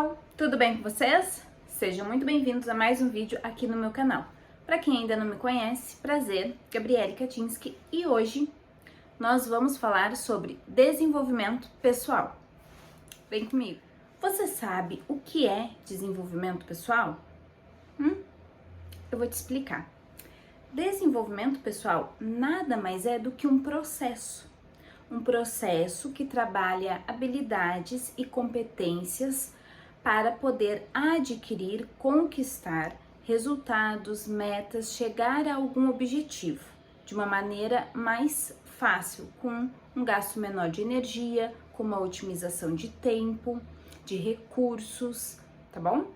pessoal, tudo bem com vocês? Sejam muito bem-vindos a mais um vídeo aqui no meu canal. Para quem ainda não me conhece, prazer, Gabriele Katinski, e hoje nós vamos falar sobre desenvolvimento pessoal. Vem comigo. Você sabe o que é desenvolvimento pessoal? Eu vou te explicar. Desenvolvimento pessoal nada mais é do que um processo que trabalha habilidades e competências para poder adquirir, conquistar resultados, metas, chegar a algum objetivo de uma maneira mais fácil, com um gasto menor de energia, com uma otimização de tempo, de recursos, tá bom?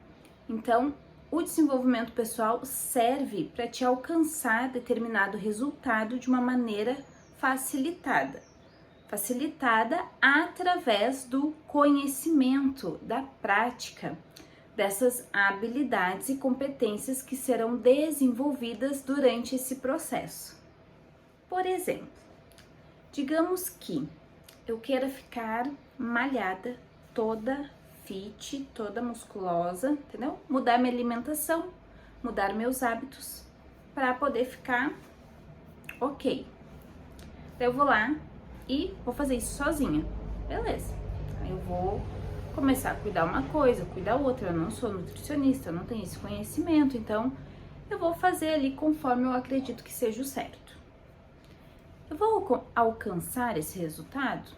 Então, o desenvolvimento pessoal serve para te alcançar determinado resultado de uma maneira facilitada através do conhecimento, da prática dessas habilidades e competências que serão desenvolvidas durante esse processo. Por exemplo, digamos que eu queira ficar malhada, toda fit, toda musculosa, entendeu? Mudar minha alimentação, mudar meus hábitos para poder ficar ok. Daí eu vou lá e vou fazer isso sozinha, beleza. Aí eu vou começar a cuidar uma coisa, cuidar outra. Eu não sou nutricionista, eu não tenho esse conhecimento, então eu vou fazer ali conforme eu acredito que seja o certo. Eu vou alcançar esse resultado?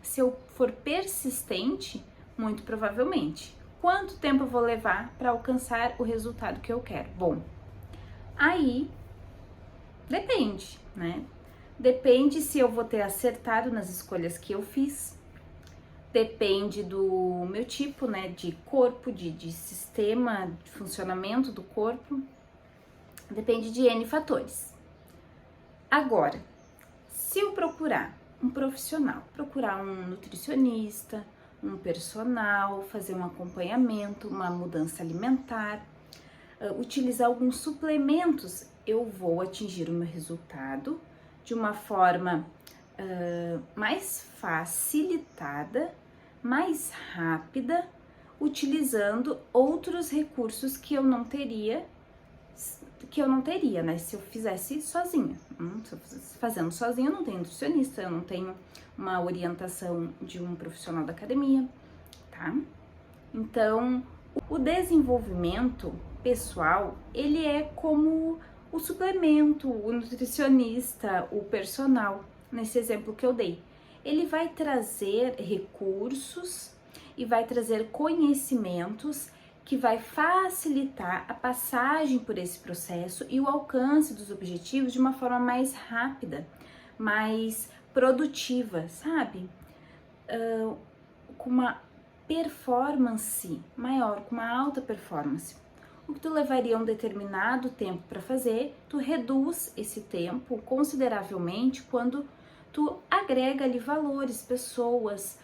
Se eu for persistente, muito provavelmente. Quanto tempo eu vou levar para alcançar o resultado que eu quero? Bom, aí depende, né? Depende se eu vou ter acertado nas escolhas que eu fiz, depende do meu tipo, né, de corpo, de sistema, de funcionamento do corpo, depende de N fatores. Agora, se eu procurar um profissional, procurar um nutricionista, um personal, fazer um acompanhamento, uma mudança alimentar, utilizar alguns suplementos, eu vou atingir o meu resultado de uma forma mais facilitada, mais rápida, utilizando outros recursos que eu não teria, né, se eu fizesse sozinha. Se eu fazendo sozinha, eu não tenho nutricionista, eu não tenho uma orientação de um profissional da academia, tá? Então, o desenvolvimento pessoal, ele é como o suplemento, o nutricionista, o personal, nesse exemplo que eu dei. Ele vai trazer recursos e vai trazer conhecimentos que vai facilitar a passagem por esse processo e o alcance dos objetivos de uma forma mais rápida, mais produtiva, sabe? Com uma performance maior, com uma alta performance. O que tu levaria um determinado tempo para fazer, tu reduz esse tempo consideravelmente quando tu agrega ali valores, pessoas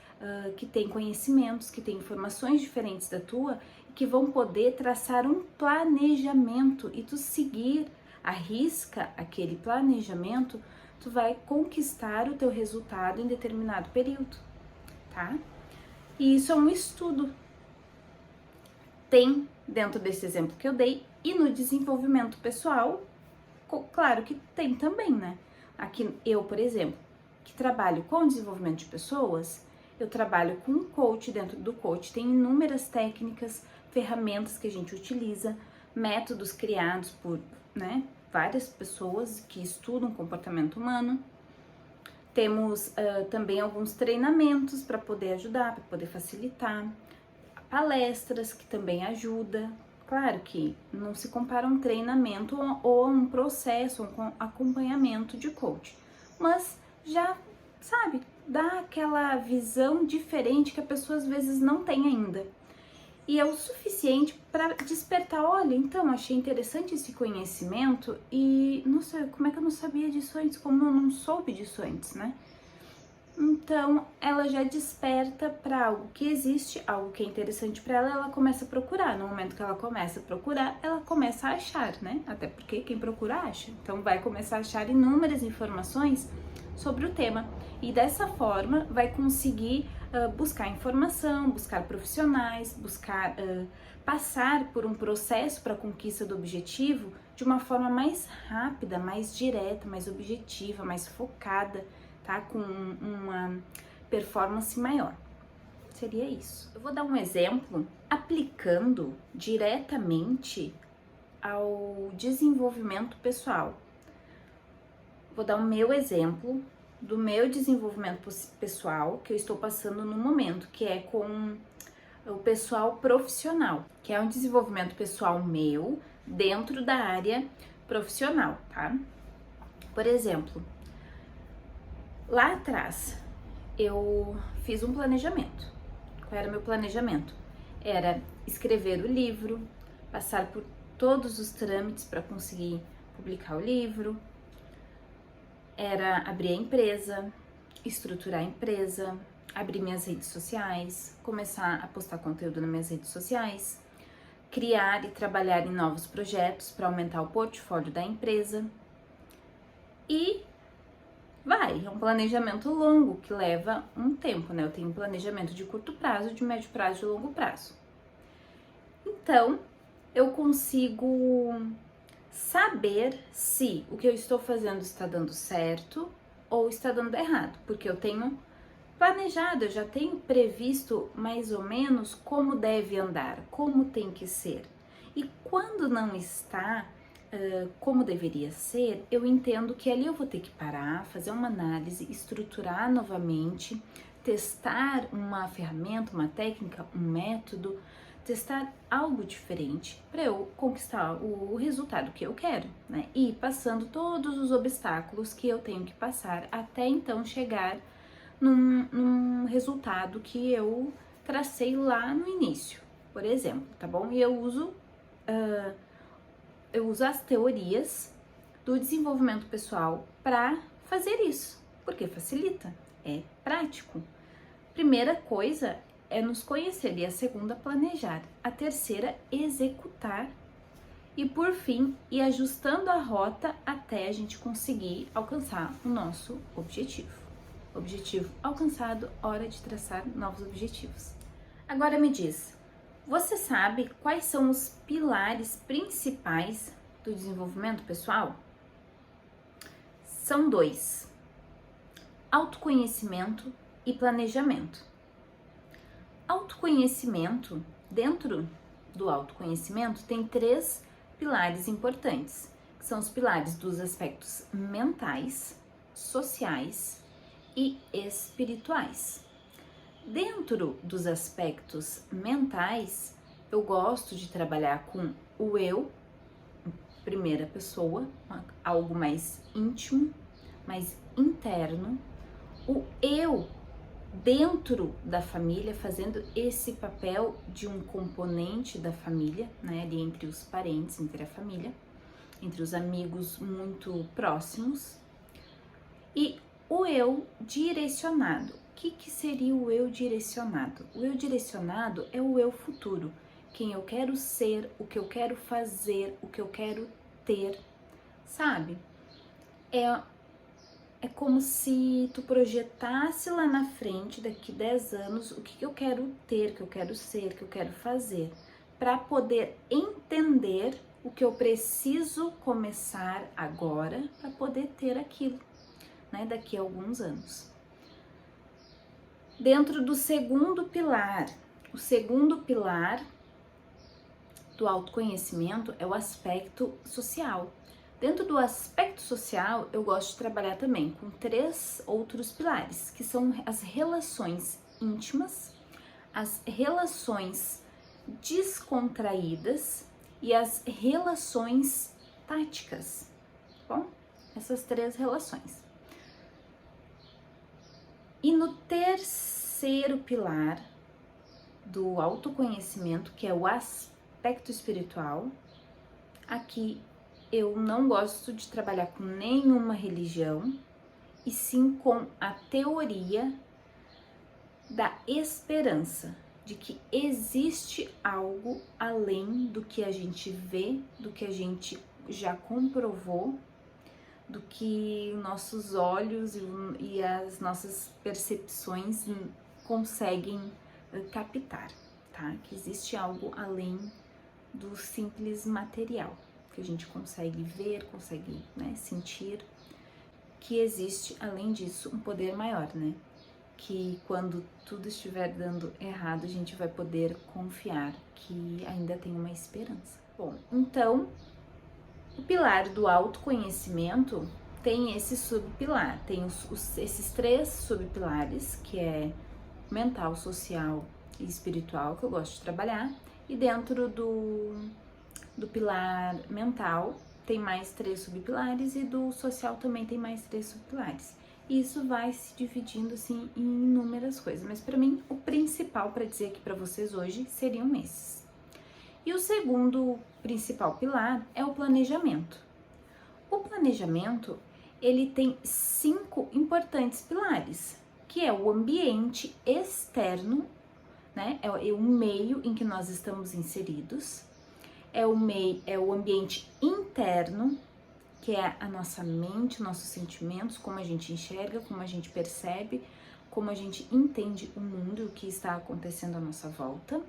que têm conhecimentos, que têm informações diferentes da tua, que vão poder traçar um planejamento e tu seguir à risca aquele planejamento, tu vai conquistar o teu resultado em determinado período, tá? E isso é um estudo. Tem dentro desse exemplo que eu dei, e no desenvolvimento pessoal, claro que tem também, né? Aqui eu, por exemplo, que trabalho com desenvolvimento de pessoas, eu trabalho com um coach. Dentro do coach tem inúmeras técnicas, ferramentas que a gente utiliza, métodos criados por, né, várias pessoas que estudam comportamento humano. Temos também alguns treinamentos para poder ajudar, para poder facilitar, palestras que também ajudam. Claro que não se compara um treinamento ou um processo, um acompanhamento de coach, mas já, sabe, dá aquela visão diferente que a pessoa às vezes não tem ainda. E é o suficiente para despertar, olha, então, achei interessante esse conhecimento e não sei, como é que eu não sabia disso antes, como eu não soube disso antes, né? Então, ela já desperta para algo que existe, algo que é interessante para ela, ela começa a procurar. No momento que ela começa a procurar, ela começa a achar, né? Até porque quem procura acha. Então, vai começar a achar inúmeras informações sobre o tema. E dessa forma, vai conseguir buscar informação, buscar profissionais, buscar passar por um processo para a conquista do objetivo de uma forma mais rápida, mais direta, mais objetiva, mais focada, tá? Com uma performance maior. Seria isso. Eu vou dar um exemplo aplicando diretamente ao desenvolvimento pessoal. Vou dar o meu exemplo do meu desenvolvimento pessoal que eu estou passando no momento, que é com o pessoal profissional, que é um desenvolvimento pessoal meu dentro da área profissional, tá? Por exemplo, lá atrás eu fiz um planejamento. Qual era o meu planejamento? Era escrever o livro, passar por todos os trâmites para conseguir publicar o livro, era abrir a empresa, estruturar a empresa, abrir minhas redes sociais, começar a postar conteúdo nas minhas redes sociais, criar e trabalhar em novos projetos para aumentar o portfólio da empresa. E é um planejamento longo que leva um tempo, né? Eu tenho um planejamento de curto prazo, de médio prazo e de longo prazo. Então, eu consigo saber se o que eu estou fazendo está dando certo ou está dando errado, porque eu tenho planejado, eu já tenho previsto mais ou menos como deve andar, como tem que ser. E quando não está como deveria ser, eu entendo que ali eu vou ter que parar, fazer uma análise, estruturar novamente, testar uma ferramenta, uma técnica, um método, testar algo diferente para eu conquistar o resultado que eu quero, né? E passando todos os obstáculos que eu tenho que passar até então chegar num resultado que eu tracei lá no início, por exemplo, tá bom? E eu uso as teorias do desenvolvimento pessoal para fazer isso, porque facilita, é prático. Primeira coisa é nos conhecer, e a segunda, planejar. A terceira, executar. E por fim, ir ajustando a rota até a gente conseguir alcançar o nosso objetivo. Objetivo alcançado, hora de traçar novos objetivos. Agora me diz, você sabe quais são os pilares principais do desenvolvimento pessoal? São 2: autoconhecimento e planejamento. Autoconhecimento, dentro do autoconhecimento, tem 3 pilares importantes, que são os pilares dos aspectos mentais, sociais e espirituais. Dentro dos aspectos mentais, eu gosto de trabalhar com o eu, primeira pessoa, algo mais íntimo, mais interno, o eu dentro da família, fazendo esse papel de um componente da família, né, ali entre os parentes, entre a família, entre os amigos muito próximos, e o eu direcionado. O que seria o eu direcionado? O eu direcionado é o eu futuro, quem eu quero ser, o que eu quero fazer, o que eu quero ter, sabe? É como se tu projetasse lá na frente, daqui 10 anos, o que eu quero ter, o que eu quero ser, o que eu quero fazer, para poder entender o que eu preciso começar agora para poder ter aquilo, né, daqui a alguns anos. Dentro do segundo pilar, o segundo pilar do autoconhecimento é o aspecto social. Dentro do aspecto social, eu gosto de trabalhar também com 3 outros pilares, que são as relações íntimas, as relações descontraídas e as relações táticas, tá bom? Essas 3 relações. E no terceiro pilar do autoconhecimento, que é o aspecto espiritual, aqui eu não gosto de trabalhar com nenhuma religião, e sim com a teoria da esperança, de que existe algo além do que a gente vê, do que a gente já comprovou, do que nossos olhos e as nossas percepções conseguem captar, tá? Que existe algo além do simples material, que a gente consegue ver, consegue, né, sentir, que existe, além disso, um poder maior, né? Que quando tudo estiver dando errado, a gente vai poder confiar que ainda tem uma esperança. Bom, então, o pilar do autoconhecimento tem esse subpilar, tem esses 3 subpilares, que é mental, social e espiritual, que eu gosto de trabalhar, e dentro do pilar mental tem mais 3 subpilares e do social também tem mais 3 subpilares. E isso vai se dividindo assim em inúmeras coisas, mas para mim o principal para dizer aqui para vocês hoje seriam esses. E o segundo principal pilar é o planejamento. O planejamento, ele tem 5 importantes pilares, que é o ambiente externo, né? É o meio em que nós estamos inseridos, é o ambiente interno, que é a nossa mente, nossos sentimentos, como a gente enxerga, como a gente percebe, como a gente entende o mundo e o que está acontecendo à nossa volta.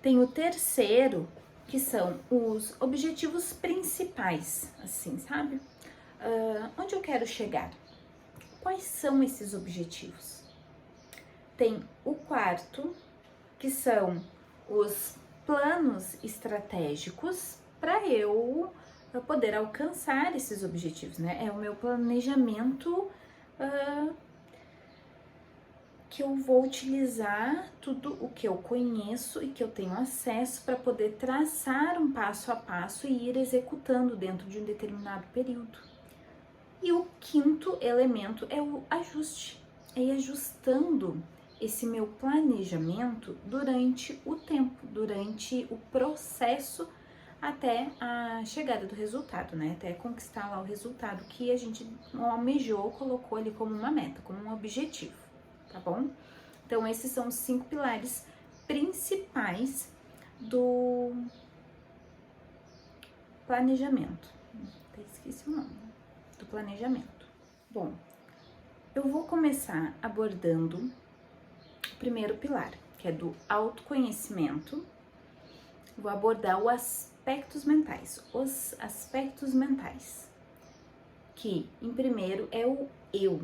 Tem o terceiro, que são os objetivos principais, assim, sabe? Onde eu quero chegar? Quais são esses objetivos? Tem o quarto, que são os planos estratégicos para eu poder alcançar esses objetivos, né? É o meu planejamento que eu vou utilizar tudo o que eu conheço e que eu tenho acesso para poder traçar um passo a passo e ir executando dentro de um determinado período. E o quinto elemento é o ajuste, é ir ajustando esse meu planejamento durante o tempo, durante o processo até a chegada do resultado, né? Até conquistar lá o resultado que a gente almejou, colocou ali como uma meta, como um objetivo, tá bom? Então, esses são os 5 pilares principais do planejamento. Até esqueci o nome, do planejamento. Bom, eu vou começar abordando o primeiro pilar, que é do autoconhecimento. Vou abordar os aspectos mentais, que em primeiro é o eu.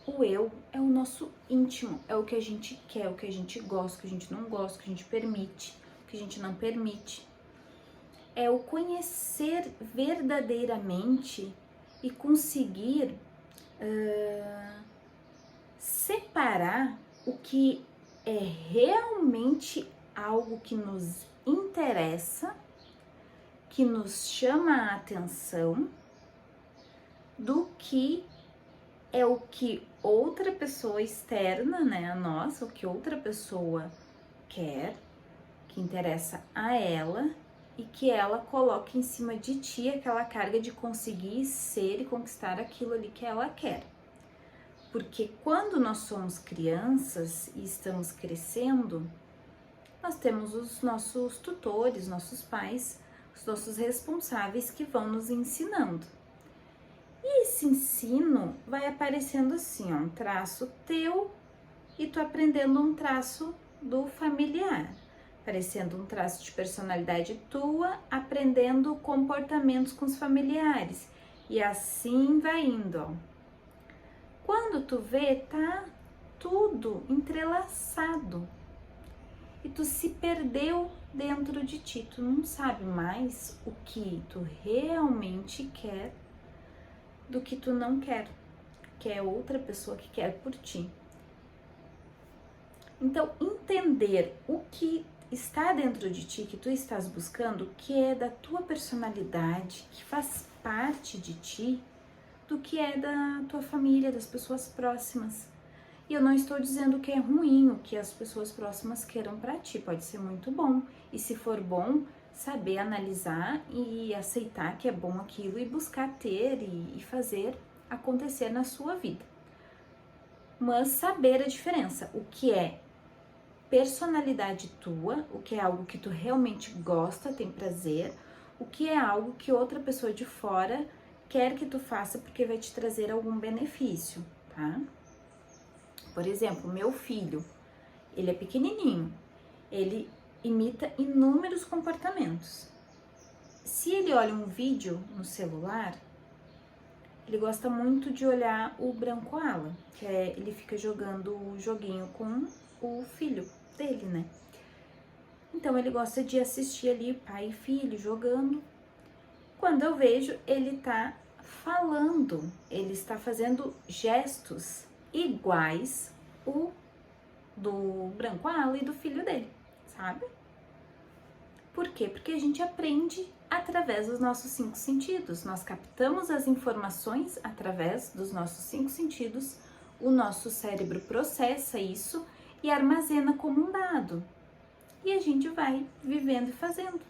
O eu é o nosso íntimo, é o que a gente quer, o que a gente gosta, o que a gente não gosta, o que a gente permite, o que a gente não permite. É o conhecer verdadeiramente e conseguir separar o que é realmente algo que nos interessa, que nos chama a atenção, do que é o que outra pessoa externa, né, a nós, o que outra pessoa quer, que interessa a ela e que ela coloca em cima de ti aquela carga de conseguir ser e conquistar aquilo ali que ela quer. Porque quando nós somos crianças e estamos crescendo, nós temos os nossos tutores, nossos pais, os nossos responsáveis que vão nos ensinando. E esse ensino vai aparecendo assim, ó, um traço teu e tu aprendendo um traço do familiar. Aparecendo um traço de personalidade tua, aprendendo comportamentos com os familiares. E assim vai indo, ó. Quando tu vê, tá tudo entrelaçado. E tu se perdeu dentro de ti. Tu não sabe mais o que tu realmente quer do que tu não quer. Que é outra pessoa que quer por ti. Então, entender o que está dentro de ti, que tu estás buscando, que é da tua personalidade, que faz parte de ti, do que é da tua família, das pessoas próximas. E eu não estou dizendo que é ruim o que as pessoas próximas queiram para ti, pode ser muito bom. E se for bom, saber analisar e aceitar que é bom aquilo e buscar ter e fazer acontecer na sua vida. Mas saber a diferença, o que é personalidade tua, o que é algo que tu realmente gosta, tem prazer, o que é algo que outra pessoa de fora quer que tu faça porque vai te trazer algum benefício, tá? Por exemplo, meu filho, ele é pequenininho, ele imita inúmeros comportamentos. Se ele olha um vídeo no celular, ele gosta muito de olhar o Branco Ala, que é ele fica jogando o joguinho com o filho dele, né? Então ele gosta de assistir ali pai e filho jogando. Quando eu vejo, ele tá falando, ele está fazendo gestos iguais o do Branco Ala e do filho dele, sabe? Por quê? Porque a gente aprende através dos nossos 5 sentidos. Nós captamos as informações através dos nossos 5 sentidos, o nosso cérebro processa isso e armazena como um dado. E a gente vai vivendo e fazendo.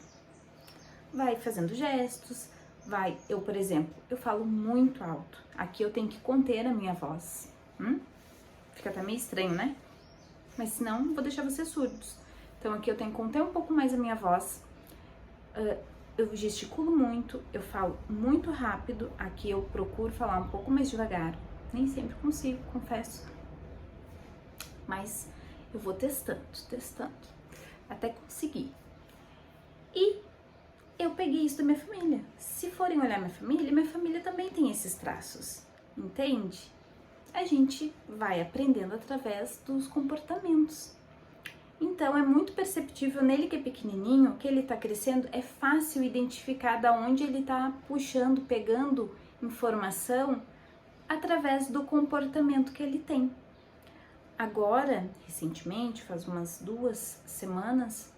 Vai fazendo gestos, eu, por exemplo, eu falo muito alto. Aqui eu tenho que conter a minha voz. Fica até meio estranho, né? Mas senão, vou deixar vocês surdos. Então aqui eu tenho que conter um pouco mais a minha voz. Eu gesticulo muito, eu falo muito rápido. Aqui eu procuro falar um pouco mais devagar. Nem sempre consigo, confesso. Mas eu vou testando, até conseguir. E eu peguei isso da minha família. Se forem olhar minha família também tem esses traços, entende? A gente vai aprendendo através dos comportamentos. Então, é muito perceptível nele que é pequenininho, que ele tá crescendo, é fácil identificar da onde ele tá puxando, pegando informação através do comportamento que ele tem. Agora, recentemente, faz umas 2 semanas,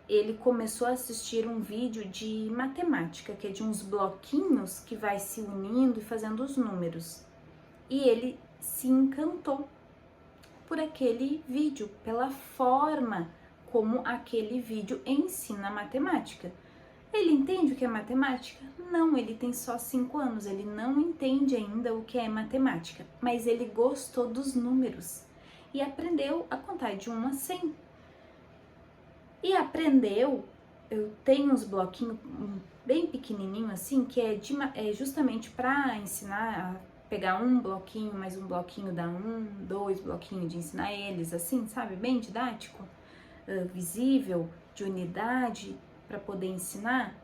ele começou a assistir um vídeo de matemática, que é de uns bloquinhos que vai se unindo e fazendo os números. E ele se encantou por aquele vídeo, pela forma como aquele vídeo ensina matemática. Ele entende o que é matemática? Não, ele tem só 5 anos, ele não entende ainda o que é matemática, mas ele gostou dos números e aprendeu a contar de 1 a 100. E aprendeu, eu tenho uns bloquinhos bem pequenininho assim, que é justamente para ensinar a pegar um bloquinho, mais um bloquinho dá 2 bloquinhos de ensinar eles, assim, sabe? Bem didático, visível, de unidade, para poder ensinar.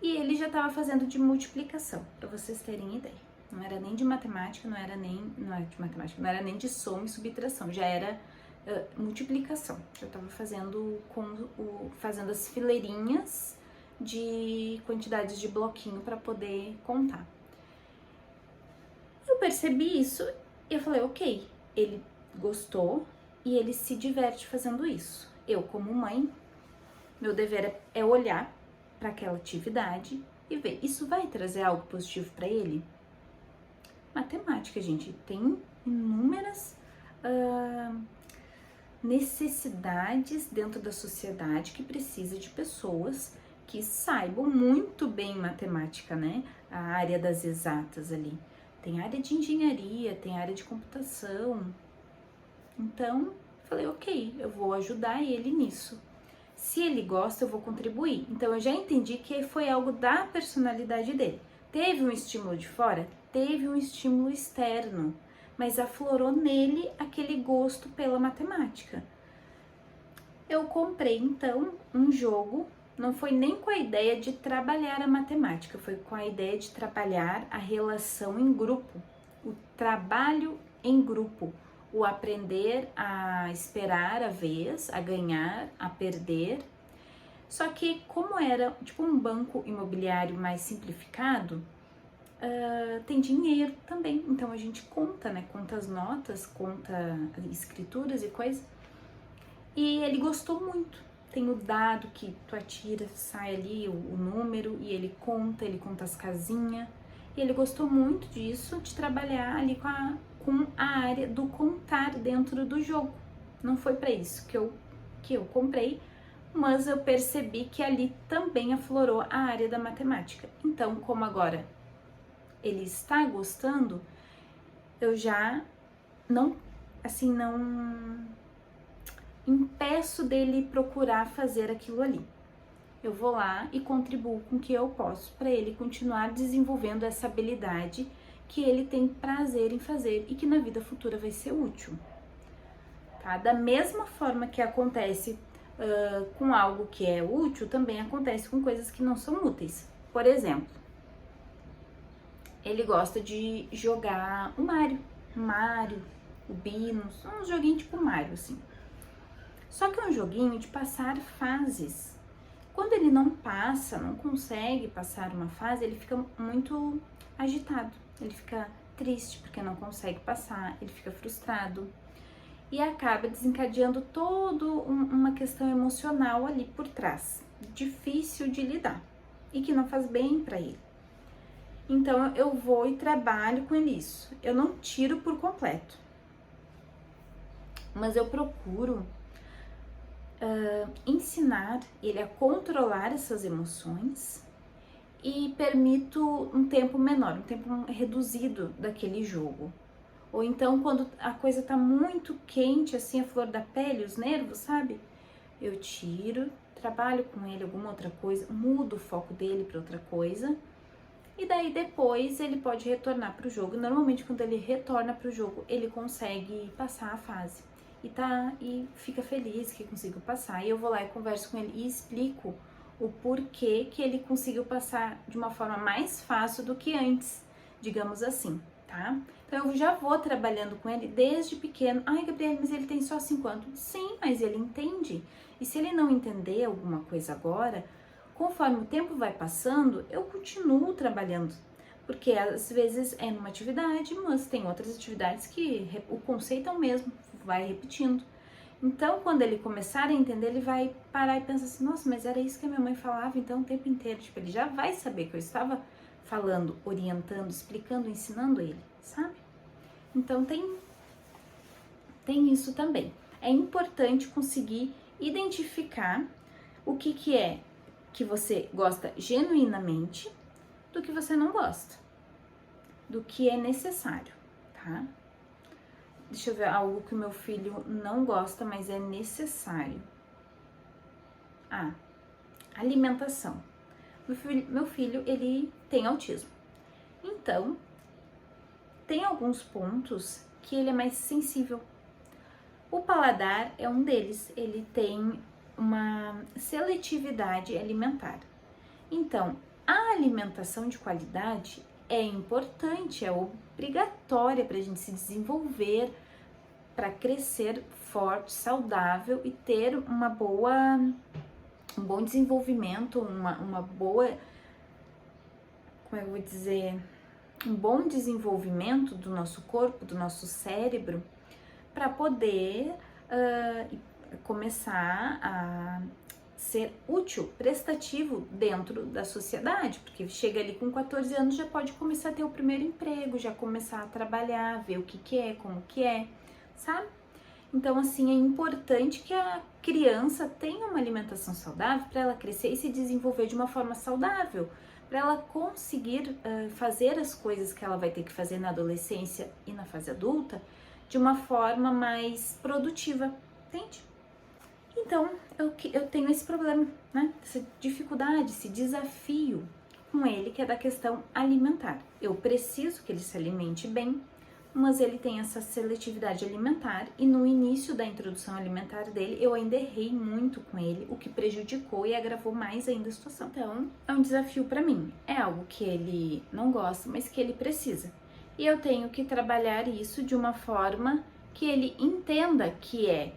E ele já estava fazendo de multiplicação, para vocês terem ideia. Não era nem de matemática, não era nem de soma e subtração, já era multiplicação. Já estava fazendo fazendo as fileirinhas de quantidades de bloquinho para poder contar. Eu percebi isso e eu falei, ok, ele gostou e ele se diverte fazendo isso. Eu, como mãe, meu dever é olhar para aquela atividade e ver, isso vai trazer algo positivo para ele? Matemática, gente, tem inúmeras necessidades dentro da sociedade que precisa de pessoas que saibam muito bem matemática, né? A área das exatas ali. Tem área de engenharia, tem área de computação. Então, falei, ok, eu vou ajudar ele nisso. Se ele gosta, eu vou contribuir. Então, eu já entendi que foi algo da personalidade dele. Teve um estímulo de fora? Teve um estímulo externo, mas aflorou nele aquele gosto pela matemática. Eu comprei, então, um jogo. Não foi nem com a ideia de trabalhar a matemática, foi com a ideia de trabalhar a relação em grupo, o trabalho em grupo, o aprender a esperar a vez, a ganhar, a perder. Só que como era tipo um banco imobiliário mais simplificado, tem dinheiro também, então a gente conta, né? Conta as notas, conta escrituras e coisas. E ele gostou muito. Tem o dado que tu atira, sai ali o número e ele conta as casinhas. E ele gostou muito disso, de trabalhar ali com a área do contar dentro do jogo. Não foi para isso que eu comprei, mas eu percebi que ali também aflorou a área da matemática. Então, como agora ele está gostando, eu já não impeço dele procurar fazer aquilo ali. Eu vou lá e contribuo com o que eu posso para ele continuar desenvolvendo essa habilidade que ele tem prazer em fazer e que na vida futura vai ser útil. tá? Da mesma forma que acontece com algo que é útil, também acontece com coisas que não são úteis. Por exemplo, ele gosta de jogar o Mario, o Binus, um joguinho tipo Mario, assim. Só que é um joguinho de passar fases. Quando ele não passa, não consegue passar uma fase, ele fica muito agitado, ele fica triste porque não consegue passar, ele fica frustrado e acaba desencadeando toda uma questão emocional ali por trás, difícil de lidar e que não faz bem para ele. Então eu vou e trabalho com ele isso. Eu não tiro por completo, mas eu procuro ensinar ele a controlar essas emoções e permito um tempo menor, um tempo reduzido daquele jogo. Ou então quando a coisa tá muito quente, assim, a flor da pele, os nervos, sabe? Eu tiro, trabalho com ele alguma outra coisa, mudo o foco dele para outra coisa. E daí depois ele pode retornar para o jogo. Normalmente quando ele retorna para o jogo, ele consegue passar a fase. E fica feliz que conseguiu passar. E eu vou lá e converso com ele e explico o porquê que ele conseguiu passar de uma forma mais fácil do que antes, digamos assim, tá? Então eu já vou trabalhando com ele desde pequeno. Ai, Gabriela, mas ele tem só 5 anos. Sim, mas ele entende. E se ele não entender alguma coisa agora, conforme o tempo vai passando, eu continuo trabalhando. Porque às vezes é numa atividade, mas tem outras atividades que o conceito é o mesmo, vai repetindo. Então, quando ele começar a entender, ele vai parar e pensar assim, nossa, mas era isso que a minha mãe falava então o tempo inteiro. Tipo, ele já vai saber que eu estava falando, orientando, explicando, ensinando ele, sabe? Então, tem isso também. É importante conseguir identificar o que é que você gosta genuinamente do que você não gosta, do que é necessário, tá? Deixa eu ver algo que o meu filho não gosta, mas é necessário. Alimentação. Meu filho, ele tem autismo. Então, tem alguns pontos que ele é mais sensível. O paladar é um deles. Ele tem uma seletividade alimentar. Então, a alimentação de qualidade é importante, é obrigatória para a gente se desenvolver, para crescer forte, saudável e ter um bom desenvolvimento, uma boa, como é que eu vou dizer, um bom desenvolvimento do nosso corpo, do nosso cérebro, para poder começar a ser útil, prestativo dentro da sociedade, porque chega ali com 14 anos já pode começar a ter o primeiro emprego, já começar a trabalhar, ver o que é, como que é, sabe? Então, assim, é importante que a criança tenha uma alimentação saudável para ela crescer e se desenvolver de uma forma saudável, para ela conseguir fazer as coisas que ela vai ter que fazer na adolescência e na fase adulta de uma forma mais produtiva, entende? Então, eu tenho esse problema, né? Essa dificuldade, esse desafio com ele, que é da questão alimentar. Eu preciso que ele se alimente bem, mas ele tem essa seletividade alimentar e no início da introdução alimentar dele, eu ainda errei muito com ele, o que prejudicou e agravou mais ainda a situação. Então, é um desafio para mim. É algo que ele não gosta, mas que ele precisa. E eu tenho que trabalhar isso de uma forma que ele entenda que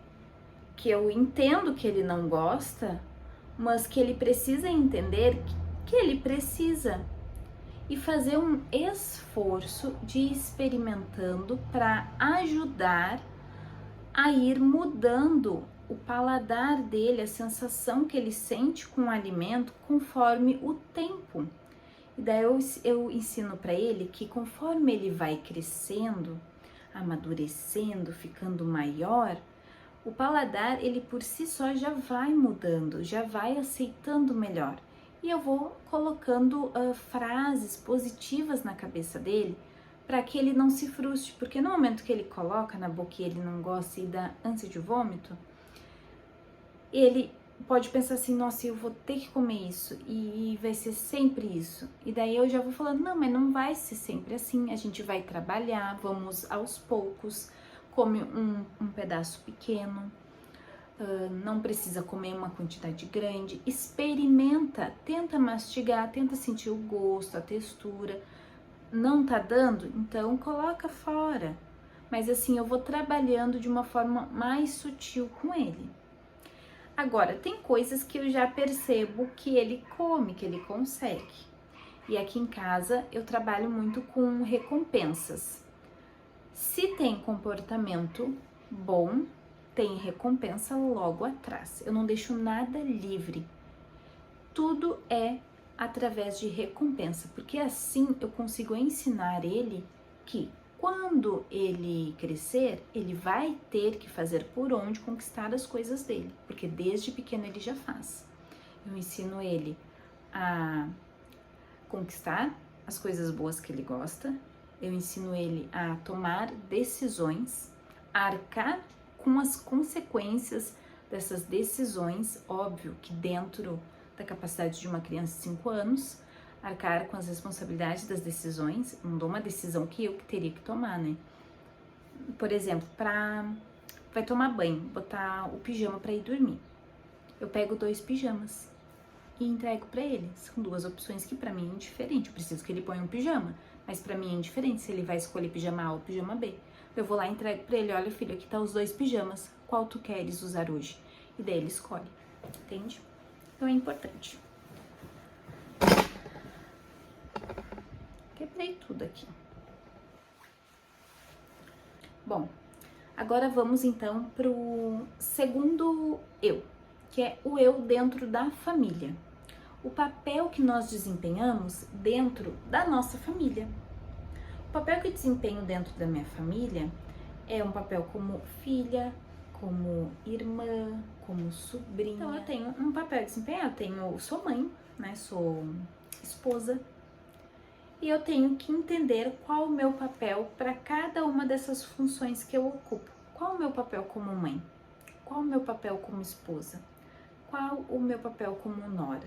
eu entendo que ele não gosta, mas que ele precisa entender que ele precisa e fazer um esforço de ir experimentando para ajudar a ir mudando o paladar dele, a sensação que ele sente com o alimento conforme o tempo. E daí eu ensino para ele que conforme ele vai crescendo, amadurecendo, ficando maior, o paladar, ele por si só já vai mudando, já vai aceitando melhor. E eu vou colocando frases positivas na cabeça dele para que ele não se frustre, porque no momento que ele coloca na boca e ele não gosta e dá ânsia de vômito, ele pode pensar assim, nossa, eu vou ter que comer isso e vai ser sempre isso. E daí eu já vou falando, não, mas não vai ser sempre assim, a gente vai trabalhar, vamos aos poucos, come um pedaço pequeno, não precisa comer uma quantidade grande, experimenta, tenta mastigar, tenta sentir o gosto, a textura. Não tá dando? Então coloca fora. Mas assim, eu vou trabalhando de uma forma mais sutil com ele. Agora, tem coisas que eu já percebo que ele come, que ele consegue. E aqui em casa eu trabalho muito com recompensas. Se tem comportamento bom, tem recompensa logo atrás. Eu não deixo nada livre. Tudo é através de recompensa, porque assim eu consigo ensinar ele que quando ele crescer, ele vai ter que fazer por onde conquistar as coisas dele, porque desde pequeno ele já faz. Eu ensino ele a conquistar as coisas boas que ele gosta, eu ensino ele a tomar decisões, a arcar com as consequências dessas decisões, óbvio que dentro da capacidade de uma criança de 5 anos, arcar com as responsabilidades das decisões, não dou uma decisão que eu que teria que tomar, né? Por exemplo, vai tomar banho, botar o pijama para ir dormir. Eu pego 2 pijamas e entrego para ele. São 2 opções que para mim é indiferente. Eu preciso que ele ponha um pijama, mas para mim é indiferente se ele vai escolher pijama A ou pijama B. Eu vou lá e entrego para ele, olha filho, aqui tá os 2 pijamas, qual tu queres usar hoje? E daí ele escolhe, entende? Então é importante. Quebrei tudo aqui. Bom, agora vamos então pro segundo eu, que é o eu dentro da família. O papel que nós desempenhamos dentro da nossa família. O papel que eu desempenho dentro da minha família é um papel como filha, como irmã, como sobrinha. Então eu tenho um papel a desempenhar, sou mãe, né? Sou esposa. E eu tenho que entender qual o meu papel para cada uma dessas funções que eu ocupo. Qual o meu papel como mãe? Qual o meu papel como esposa? Qual o meu papel como nora?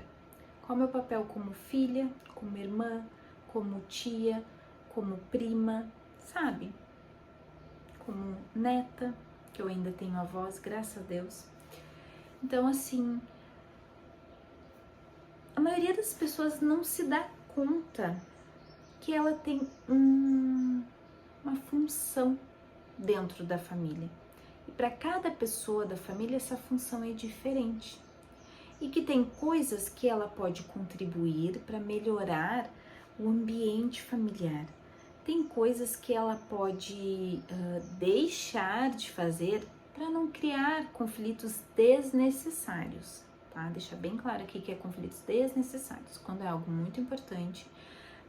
Qual o meu papel como filha, como irmã, como tia, como prima, sabe? Como neta, que eu ainda tenho avós, graças a Deus. Então, assim, a maioria das pessoas não se dá conta que ela tem uma função dentro da família. E para cada pessoa da família, essa função é diferente. E que tem coisas que ela pode contribuir para melhorar o ambiente familiar. Tem coisas que ela pode deixar de fazer para não criar conflitos desnecessários, tá? Deixar bem claro aqui que é conflitos desnecessários. Quando é algo muito importante,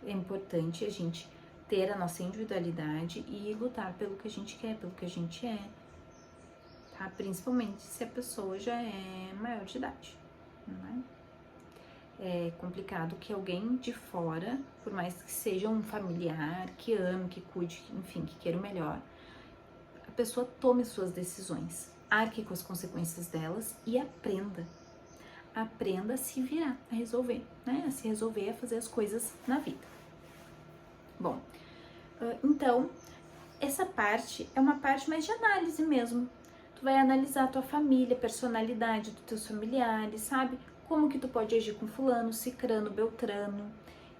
é importante a gente ter a nossa individualidade e lutar pelo que a gente quer, pelo que a gente é, tá? Principalmente se a pessoa já é maior de idade, não é? É complicado que alguém de fora, por mais que seja um familiar, que ame, que cuide, enfim, que queira o melhor, a pessoa tome suas decisões, arque com as consequências delas e aprenda. Aprenda a se virar, a resolver, né? A se resolver, a fazer as coisas na vida. Bom, então, essa parte é uma parte mais de análise mesmo. Tu vai analisar a tua família, a personalidade dos teus familiares, sabe? Como que tu pode agir com fulano, cicrano, beltrano.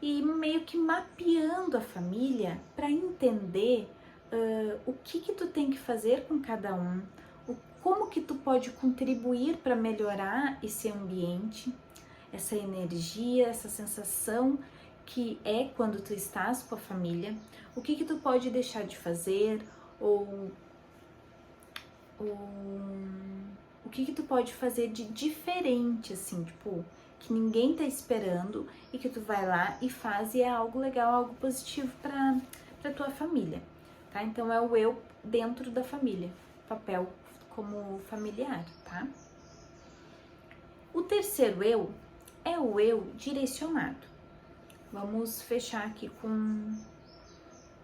E meio que mapeando a família para entender o que tu tem que fazer com cada um, como que tu pode contribuir para melhorar esse ambiente, essa energia, essa sensação que é quando tu estás com a família, o que tu pode deixar de fazer, ou o que tu pode fazer de diferente, assim, tipo, que ninguém tá esperando e que tu vai lá e faz e é algo legal, algo positivo pra tua família, tá? Então é o eu dentro da família, papel como familiar, tá? O terceiro eu é o eu direcionado. Vamos fechar aqui com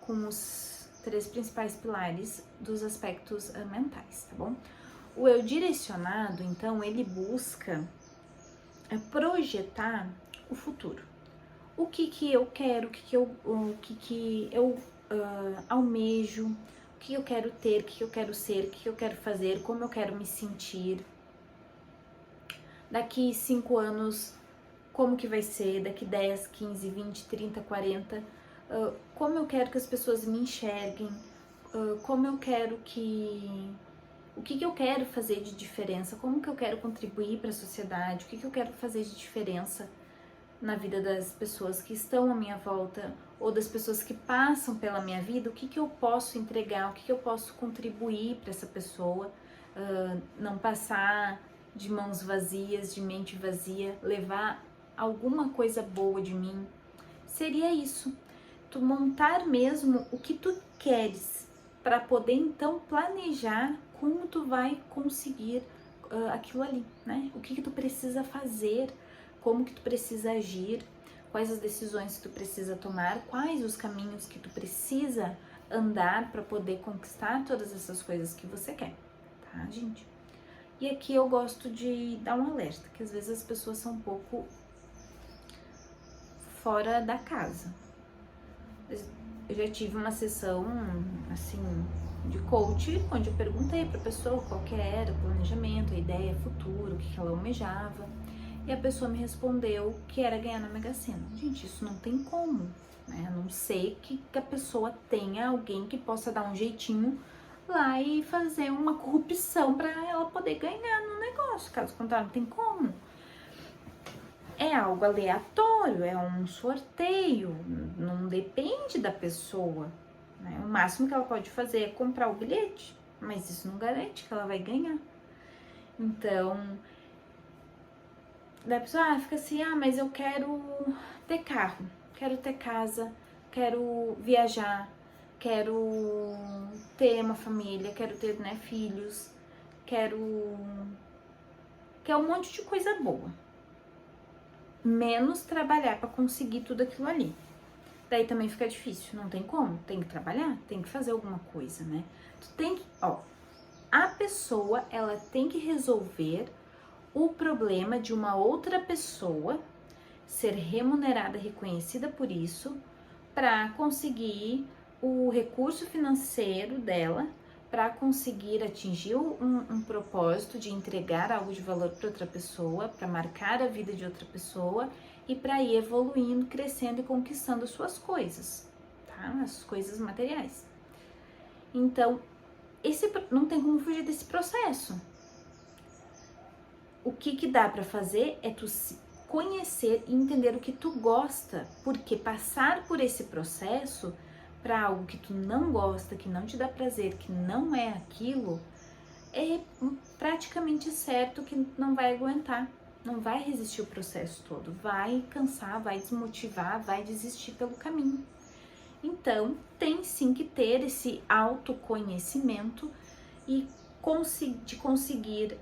os 3 principais pilares dos aspectos mentais, tá bom? O eu direcionado, então, ele busca projetar o futuro. O que eu quero, o que eu almejo, O que eu quero ter, o que eu quero ser, o que eu quero fazer, como eu quero me sentir. Daqui 5 anos, como que vai ser? Daqui 10, 15, 20, 30, 40. Como eu quero que as pessoas me enxerguem. Como eu quero que... O que eu quero fazer de diferença? Como que eu quero contribuir para a sociedade? O que eu quero fazer de diferença na vida das pessoas que estão à minha volta ou das pessoas que passam pela minha vida? O que eu posso entregar? O que eu posso contribuir para essa pessoa? Não passar de mãos vazias, de mente vazia, levar alguma coisa boa de mim. Seria isso. Tu montar mesmo o que tu queres para poder então planejar como tu vai conseguir aquilo ali, né? O que tu precisa fazer, como que tu precisa agir, quais as decisões que tu precisa tomar, quais os caminhos que tu precisa andar para poder conquistar todas essas coisas que você quer, tá, gente? E aqui eu gosto de dar um alerta, que às vezes as pessoas são um pouco fora da casa. Eu já tive uma sessão, assim, de coach, onde eu perguntei pra pessoa qual que era o planejamento, a ideia, futuro, o que ela almejava. E a pessoa me respondeu que era ganhar na Mega Sena. Gente, isso não tem como, né? A não ser que a pessoa tenha alguém que possa dar um jeitinho lá e fazer uma corrupção pra ela poder ganhar no negócio. Caso contrário, não tem como. É algo aleatório, é um sorteio, não depende da pessoa, né? O máximo que ela pode fazer é comprar o bilhete, mas isso não garante que ela vai ganhar. Então, da pessoa fica assim, mas eu quero ter carro, quero ter casa, quero viajar, quero ter uma família, quero ter, né, filhos, quer um monte de coisa boa. Menos trabalhar para conseguir tudo aquilo ali. Daí também fica difícil, não tem como, tem que trabalhar, tem que fazer alguma coisa, né? Tu tem que, a pessoa, ela tem que resolver o problema de uma outra pessoa, ser remunerada, reconhecida por isso, para conseguir o recurso financeiro dela, para conseguir atingir um propósito de entregar algo de valor para outra pessoa, para marcar a vida de outra pessoa e para ir evoluindo, crescendo e conquistando suas coisas, tá? As coisas materiais. Então, não tem como fugir desse processo. O que dá para fazer é tu se conhecer e entender o que tu gosta, porque passar por esse processo para algo que tu não gosta, que não te dá prazer, que não é aquilo, é praticamente certo que não vai aguentar, não vai resistir o processo todo, vai cansar, vai desmotivar, vai desistir pelo caminho. Então, tem sim que ter esse autoconhecimento e de conseguir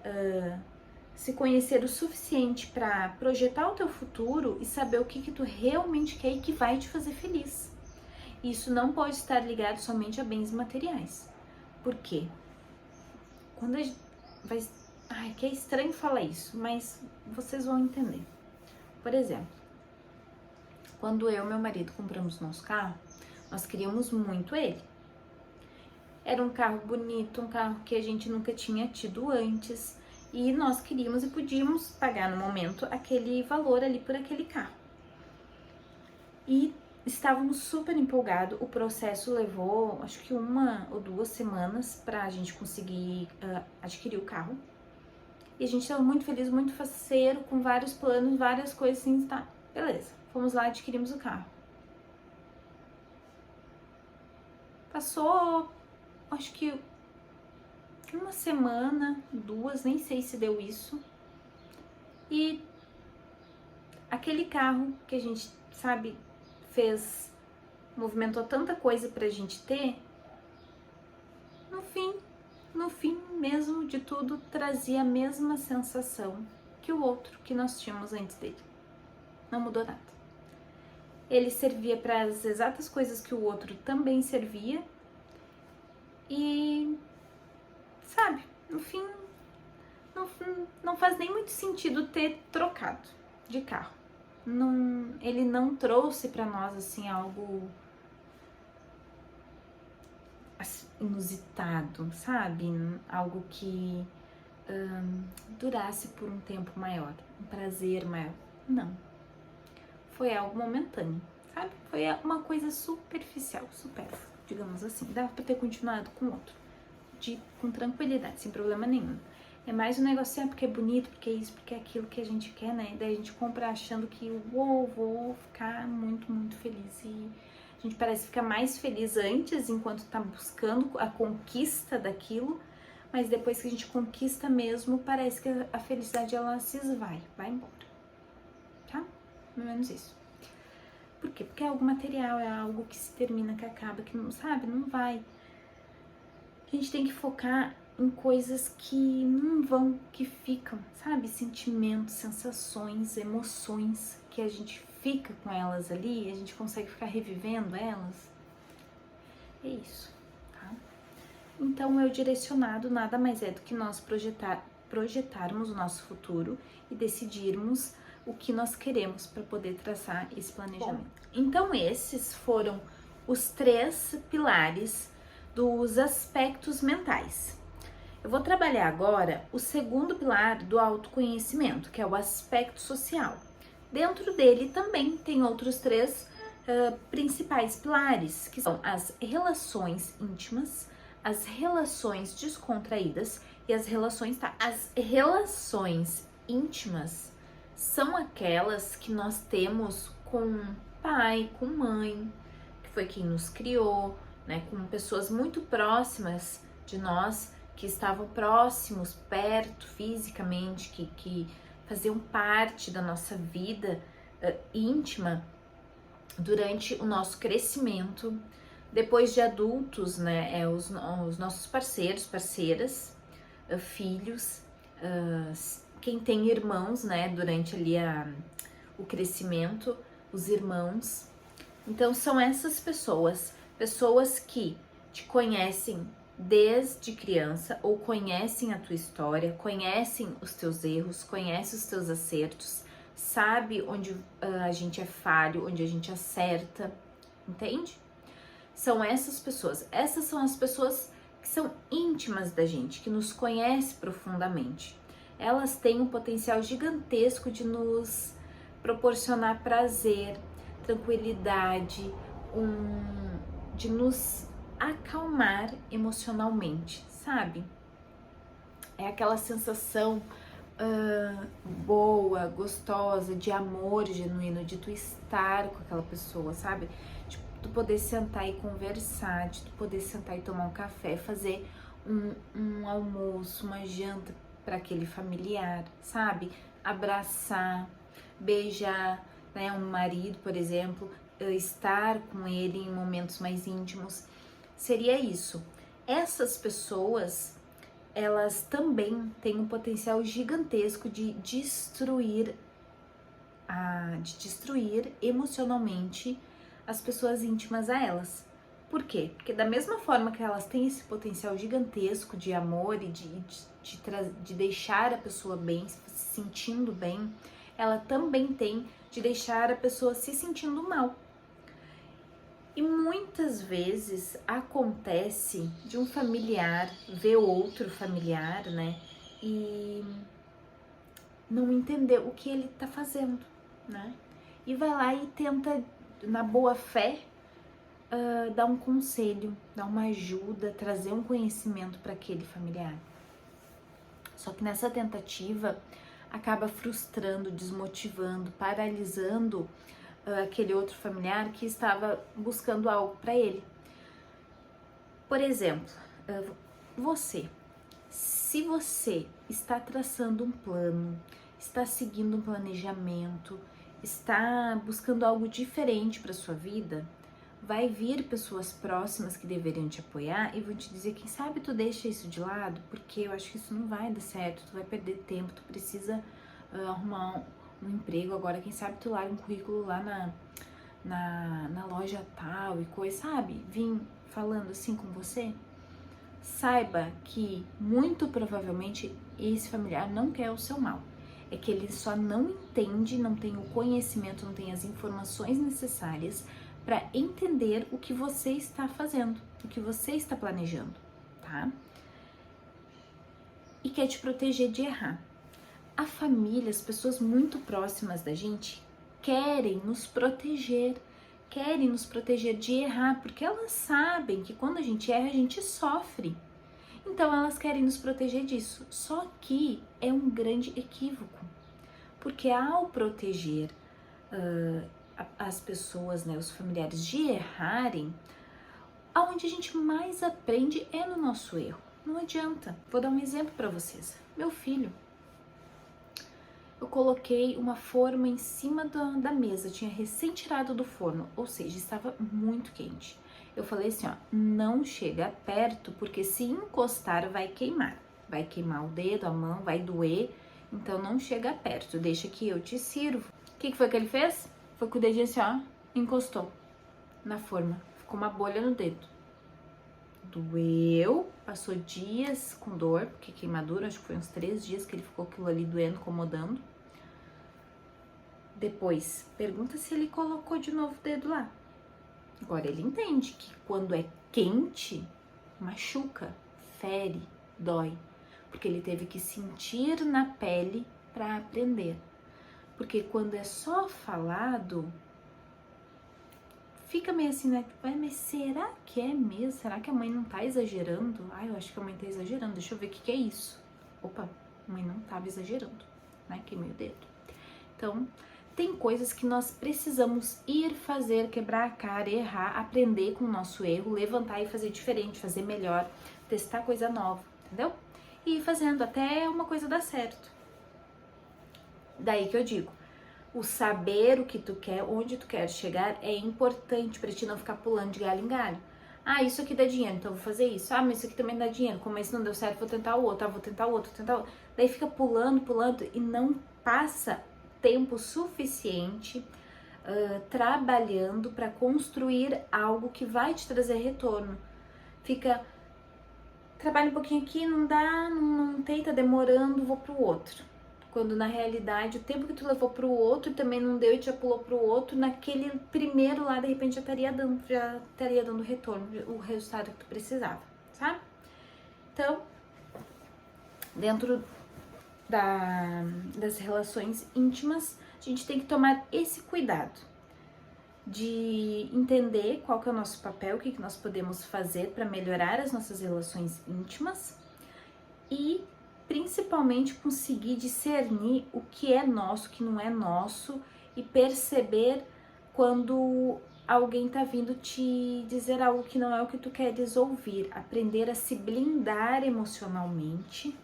se conhecer o suficiente para projetar o teu futuro e saber o que tu realmente quer e que vai te fazer feliz. Isso não pode estar ligado somente a bens materiais. Por quê? Quando a gente vai... que é estranho falar isso, mas vocês vão entender. Por exemplo, quando eu e meu marido compramos nosso carro, nós queríamos muito ele. Era um carro bonito, um carro que a gente nunca tinha tido antes, e nós queríamos e podíamos pagar no momento aquele valor ali por aquele carro. E estávamos super empolgados, o processo levou acho que 1 ou 2 semanas para a gente conseguir adquirir o carro. E a gente estava muito feliz, muito faceiro, com vários planos, várias coisas assim, tá, beleza. Fomos lá, adquirimos o carro. Passou, acho que 1 semana, 2, nem sei se deu isso. E aquele carro que a gente, sabe, movimentou tanta coisa pra gente ter, no fim mesmo de tudo, trazia a mesma sensação que o outro que nós tínhamos antes dele. Não mudou nada. Ele servia para as exatas coisas que o outro também servia e, sabe, no fim, não faz nem muito sentido ter trocado de carro. Ele não trouxe para nós assim algo assim, inusitado, sabe? Algo que durasse por um tempo maior, um prazer maior. Não. Foi algo momentâneo, sabe? Foi uma coisa superficial, supérflua, digamos assim. Dava pra ter continuado com outro, com tranquilidade, sem problema nenhum. É mais um negócio, porque é bonito, porque é isso, porque é aquilo que a gente quer, né? Daí a gente compra achando que, uou, vou ficar muito, muito feliz. E a gente parece ficar mais feliz antes, enquanto tá buscando a conquista daquilo, mas depois que a gente conquista mesmo, parece que a felicidade, ela se esvai, vai embora, tá? Mais ou menos isso. Por quê? Porque é algo material, é algo que se termina, que acaba, que não, sabe, não vai. A gente tem que focar em coisas que não vão, que ficam, sabe? Sentimentos, sensações, emoções, que a gente fica com elas ali, a gente consegue ficar revivendo elas. É isso, tá? Então, o direcionado nada mais é do que nós projetarmos o nosso futuro e decidirmos o que nós queremos para poder traçar esse planejamento. Bom, então, esses foram os 3 pilares dos aspectos mentais. Eu vou trabalhar agora o segundo pilar do autoconhecimento, que é o aspecto social. Dentro dele também tem outros 3 principais pilares, que são as relações íntimas, as relações descontraídas e as relações As relações íntimas são aquelas que nós temos com pai, com mãe, que foi quem nos criou, né, com pessoas muito próximas de nós, que estavam próximos, perto, fisicamente, que faziam parte da nossa vida íntima durante o nosso crescimento. Depois de adultos, né, os nossos parceiros, parceiras, filhos, quem tem irmãos, né, durante ali o crescimento, os irmãos. Então, são essas pessoas que te conhecem desde criança ou conhecem a tua história, conhecem os teus erros, conhecem os teus acertos, sabe onde a gente é falho, onde a gente acerta, entende? São essas pessoas. Essas são as pessoas que são íntimas da gente, que nos conhecem profundamente. Elas têm um potencial gigantesco de nos proporcionar prazer, tranquilidade, de nos acalmar emocionalmente, sabe? É aquela sensação boa, gostosa, de amor genuíno, de tu estar com aquela pessoa, sabe? De tu poder sentar e conversar, de tu poder sentar e tomar um café, fazer um almoço, uma janta para aquele familiar, sabe? Abraçar, beijar, né? Um marido, por exemplo, estar com ele em momentos mais íntimos, seria isso. Essas pessoas, elas também têm um potencial gigantesco de destruir emocionalmente as pessoas íntimas a elas. Por quê? Porque da mesma forma que elas têm esse potencial gigantesco de amor e de deixar a pessoa bem, se sentindo bem, ela também tem de deixar a pessoa se sentindo mal. E muitas vezes acontece de um familiar ver outro familiar, né, e não entender o que ele tá fazendo, né, e vai lá e tenta, na boa fé, dar um conselho, dar uma ajuda, trazer um conhecimento para aquele familiar. Só que nessa tentativa acaba frustrando, desmotivando, paralisando aquele outro familiar que estava buscando algo para ele. Por exemplo, se você está traçando um plano, está seguindo um planejamento, está buscando algo diferente para sua vida, vai vir pessoas próximas que deveriam te apoiar e vão te dizer, quem sabe tu deixa isso de lado, porque eu acho que isso não vai dar certo, tu vai perder tempo, tu precisa arrumar um emprego agora, quem sabe tu larga um currículo lá na loja tal e coisa, sabe? Vim falando assim com você. Saiba que muito provavelmente esse familiar não quer o seu mal. É que ele só não entende, não tem o conhecimento, não tem as informações necessárias para entender o que você está fazendo, o que você está planejando, tá? E quer te proteger de errar. A família, as pessoas muito próximas da gente querem nos proteger de errar, porque elas sabem que quando a gente erra, a gente sofre. Então elas querem nos proteger disso. Só que é um grande equívoco, porque ao proteger as pessoas, né, os familiares de errarem, aonde a gente mais aprende é no nosso erro. Não adianta. Vou dar um exemplo para vocês. Meu filho, eu coloquei uma forma em cima da mesa, tinha recém tirado do forno, ou seja, estava muito quente. Eu falei assim, ó, não chega perto, porque se encostar vai queimar o dedo, a mão, vai doer, então não chega perto, deixa que eu te sirvo. O que foi que ele fez? Foi com o dedinho assim, ó, encostou na forma, ficou uma bolha no dedo. Doeu, passou dias com dor, porque queimadura, acho que foi uns 3 dias que ele ficou aquilo ali doendo, incomodando. Depois, pergunta se ele colocou de novo o dedo lá. Agora ele entende que quando é quente, machuca, fere, dói. Porque ele teve que sentir na pele para aprender. Porque quando é só falado, fica meio assim, né? Mas será que é mesmo? Será que a mãe não tá exagerando? Ah, eu acho que a mãe tá exagerando. Deixa eu ver o que é isso. Opa, a mãe não tava exagerando, né? Queimei o dedo. Então, tem coisas que nós precisamos ir fazer, quebrar a cara, errar, aprender com o nosso erro, levantar e fazer diferente, fazer melhor, testar coisa nova, entendeu? E ir fazendo até uma coisa dar certo. Daí que eu digo, o saber o que tu quer, onde tu quer chegar é importante para ti não ficar pulando de galho em galho. Ah, isso aqui dá dinheiro, então eu vou fazer isso. Ah, mas isso aqui também dá dinheiro, como esse não deu certo, vou tentar o outro, vou tentar o outro, vou tentar o outro. Daí fica pulando e não passa tempo suficiente trabalhando para construir algo que vai te trazer retorno. Trabalha um pouquinho aqui, não dá, não tem, tá demorando, vou pro outro. Quando na realidade o tempo que tu levou pro outro também não deu e já pulou pro outro, naquele primeiro lá de repente já estaria dando retorno, o resultado que tu precisava, sabe? Então, dentro das relações íntimas, a gente tem que tomar esse cuidado de entender qual que é o nosso papel, o que nós podemos fazer para melhorar as nossas relações íntimas e principalmente conseguir discernir o que é nosso, o que não é nosso e perceber quando alguém tá vindo te dizer algo que não é o que tu queres ouvir, aprender a se blindar emocionalmente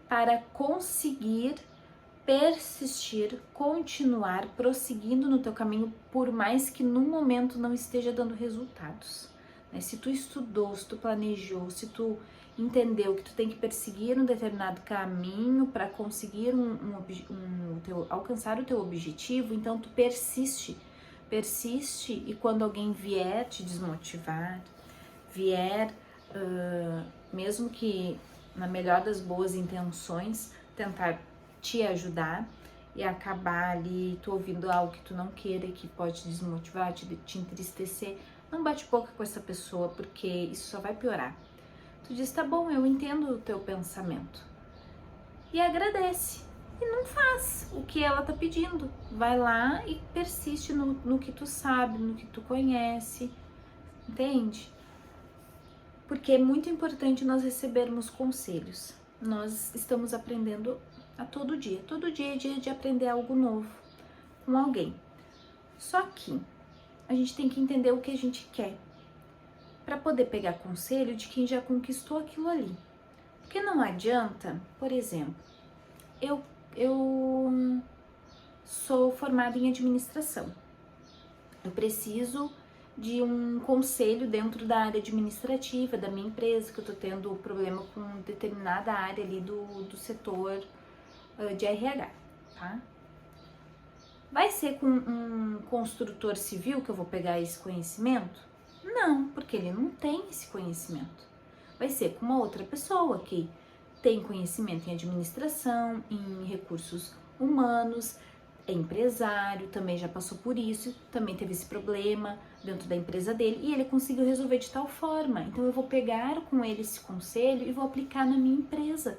para conseguir persistir, continuar prosseguindo no teu caminho, por mais que no momento não esteja dando resultados. Né? Se tu estudou, se tu planejou, se tu entendeu que tu tem que perseguir um determinado caminho para conseguir alcançar o teu objetivo, então tu persiste e quando alguém vier te desmotivar, mesmo que na melhor das boas intenções, tentar te ajudar e acabar ali tu ouvindo algo que tu não queira e que pode te desmotivar, te entristecer, não bate boca com essa pessoa, porque isso só vai piorar. Tu diz, tá bom, eu entendo o teu pensamento. E agradece. E não faz o que ela tá pedindo. Vai lá e persiste no que tu sabe, no que tu conhece. Entende? Porque é muito importante nós recebermos conselhos. Nós estamos aprendendo a todo dia. Todo dia é dia de aprender algo novo com alguém. Só que a gente tem que entender o que a gente quer para poder pegar conselho de quem já conquistou aquilo ali. Porque não adianta, por exemplo, eu sou formada em administração. Eu preciso de um conselho dentro da área administrativa da minha empresa, que eu tô tendo problema com determinada área ali do setor de RH, tá? Vai ser com um construtor civil que eu vou pegar esse conhecimento? Não, porque ele não tem esse conhecimento. Vai ser com uma outra pessoa que tem conhecimento em administração, em recursos humanos, é empresário, também já passou por isso, também teve esse problema dentro da empresa dele e ele conseguiu resolver de tal forma. Então eu vou pegar com ele esse conselho e vou aplicar na minha empresa.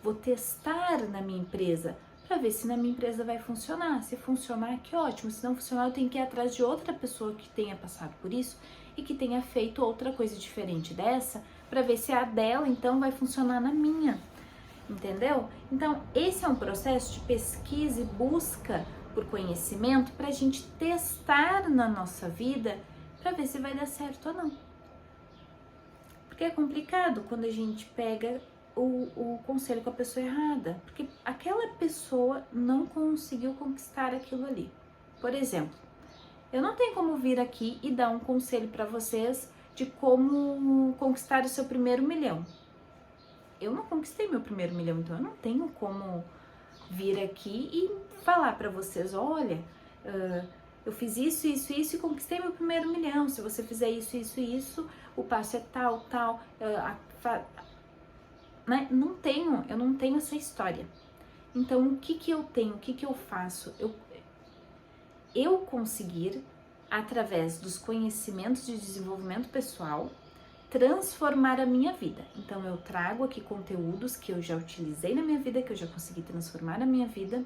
Vou testar na minha empresa para ver se na minha empresa vai funcionar. Se funcionar, que ótimo. Se não funcionar, eu tenho que ir atrás de outra pessoa que tenha passado por isso e que tenha feito outra coisa diferente dessa para ver se a dela então vai funcionar na minha. Entendeu? Então, esse é um processo de pesquisa e busca por conhecimento para a gente testar na nossa vida para ver se vai dar certo ou não. Porque é complicado quando a gente pega o conselho com a pessoa errada, porque aquela pessoa não conseguiu conquistar aquilo ali. Por exemplo, eu não tenho como vir aqui e dar um conselho para vocês de como conquistar o seu primeiro milhão. Eu não conquistei meu primeiro milhão, então eu não tenho como vir aqui e falar para vocês, olha, eu fiz isso e conquistei meu primeiro milhão. Se você fizer isso, o passo é tal, né? Eu não tenho essa história. Então, o que eu tenho, o que eu faço? Eu conseguir, através dos conhecimentos de desenvolvimento pessoal, transformar a minha vida. Então eu trago aqui conteúdos que eu já utilizei na minha vida, que eu já consegui transformar na minha vida,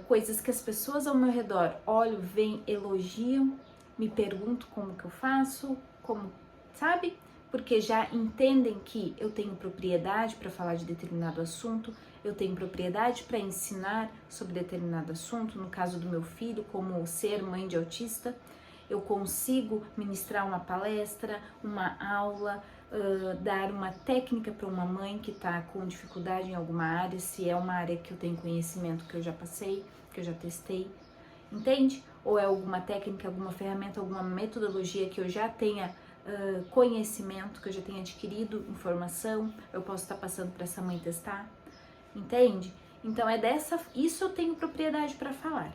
coisas que as pessoas ao meu redor olham, veem, elogiam, me perguntam como que eu faço, como, sabe? Porque já entendem que eu tenho propriedade para falar de determinado assunto, eu tenho propriedade para ensinar sobre determinado assunto, no caso do meu filho, como ser mãe de autista, eu consigo ministrar uma palestra, uma aula, dar uma técnica para uma mãe que está com dificuldade em alguma área, se é uma área que eu tenho conhecimento, que eu já passei, que eu já testei, entende? Ou é alguma técnica, alguma ferramenta, alguma metodologia que eu já tenha conhecimento, que eu já tenha adquirido informação, eu posso estar passando para essa mãe testar, entende? Então isso eu tenho propriedade para falar.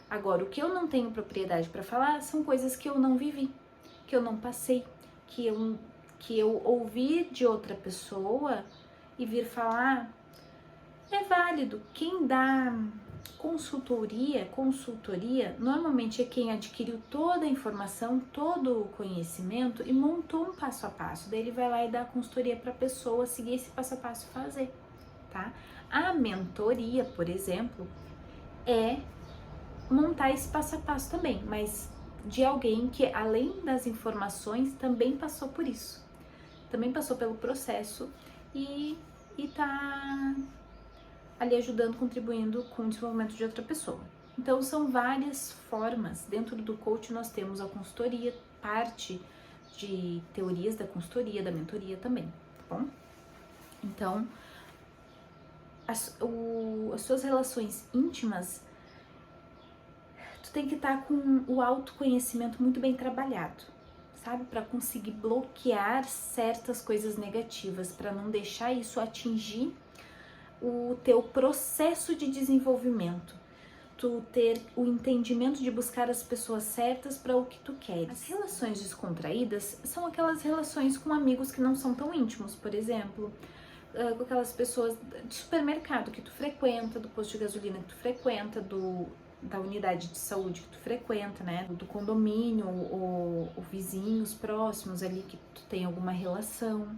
Agora, o que eu não tenho propriedade para falar são coisas que eu não vivi, que eu não passei, que eu ouvi de outra pessoa e vir falar. É válido. Quem dá consultoria, normalmente é quem adquiriu toda a informação, todo o conhecimento e montou um passo a passo. Daí ele vai lá e dá a consultoria para a pessoa seguir esse passo a passo e fazer, tá? A mentoria, por exemplo, é montar esse passo a passo também, mas de alguém que, além das informações, também passou por isso, também passou pelo processo e tá ali ajudando, contribuindo com o desenvolvimento de outra pessoa. Então são várias formas. Dentro do coach nós temos a consultoria, parte de teorias da consultoria, da mentoria também, tá bom? Então as suas relações íntimas, tu tem que estar com o autoconhecimento muito bem trabalhado, sabe? Para conseguir bloquear certas coisas negativas, para não deixar isso atingir o teu processo de desenvolvimento. Tu ter o entendimento de buscar as pessoas certas para o que tu queres. As relações descontraídas são aquelas relações com amigos que não são tão íntimos, por exemplo, com aquelas pessoas de supermercado que tu frequenta, do posto de gasolina que tu frequenta, da unidade de saúde que tu frequenta, né, do condomínio ou vizinhos próximos ali que tu tem alguma relação,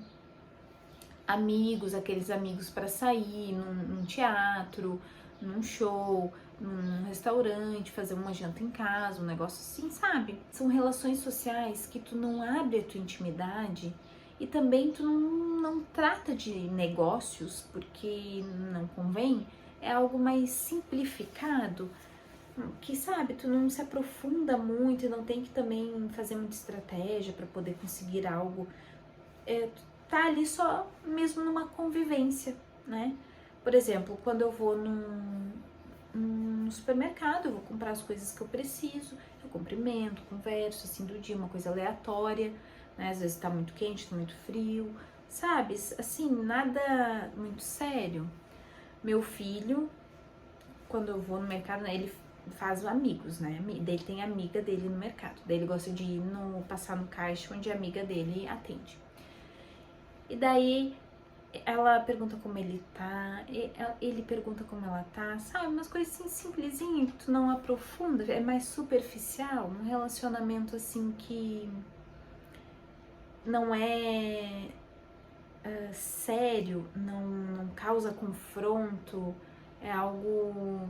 amigos, aqueles amigos para sair num teatro, num show, num restaurante, fazer uma janta em casa, um negócio assim, sabe? São relações sociais que tu não abre a tua intimidade e também tu não trata de negócios porque não convém, é algo mais simplificado, que sabe, tu não se aprofunda muito e não tem que também fazer muita estratégia para poder conseguir algo, tu tá ali só mesmo numa convivência, né? Por exemplo, quando eu vou num supermercado, eu vou comprar as coisas que eu preciso, eu cumprimento, converso assim do dia, uma coisa aleatória, né? Às vezes tá muito quente, tá muito frio, sabe? Assim, nada muito sério. Meu filho, quando eu vou no mercado, né, ele faz amigos, né? Ele tem amiga dele no mercado. Daí ele gosta de ir passar no caixa onde a amiga dele atende. E daí ela pergunta como ele tá, ele pergunta como ela tá, sabe? Umas coisas assim simplesinhas que tu não aprofunda, é mais superficial, um relacionamento assim que não é sério, não causa confronto, é algo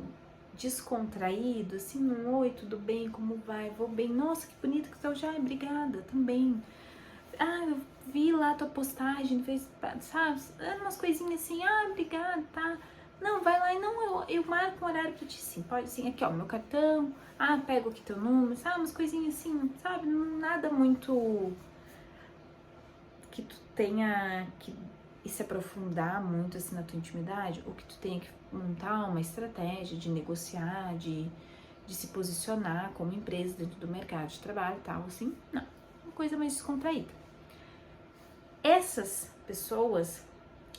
descontraído, assim, um oi, tudo bem, como vai? Vou bem, nossa, que bonita que tu tá já, obrigada, também. Ah, eu vi lá tua postagem, fez, sabe, umas coisinhas assim, ah, obrigada, tá. Não, vai lá e não, eu marco um horário pra ti, sim, pode sim, aqui ó, meu cartão, ah, pego aqui teu número, sabe, umas coisinhas assim, sabe, nada muito que tu tenha que se aprofundar muito assim na tua intimidade, ou que tu tenha que montar uma estratégia de negociar, de se posicionar como empresa dentro do mercado de trabalho e tal, assim, não, uma coisa mais descontraída. Essas pessoas,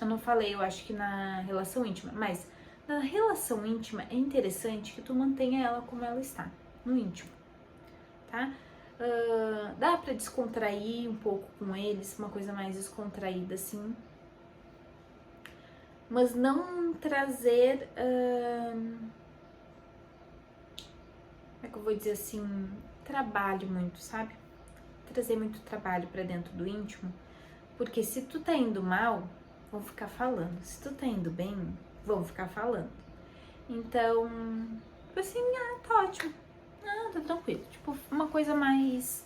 eu não falei, eu acho que na relação íntima, mas na relação íntima é interessante que tu mantenha ela como ela está, no íntimo, tá? Dá pra descontrair um pouco com eles, uma coisa mais descontraída assim, mas não trazer, como é que eu vou dizer assim, trabalho muito, sabe? Trazer muito trabalho pra dentro do íntimo, porque se tu tá indo mal, vão ficar falando, se tu tá indo bem, vão ficar falando. Então, tipo assim, tá ótimo, tá tranquilo, tipo, uma coisa mais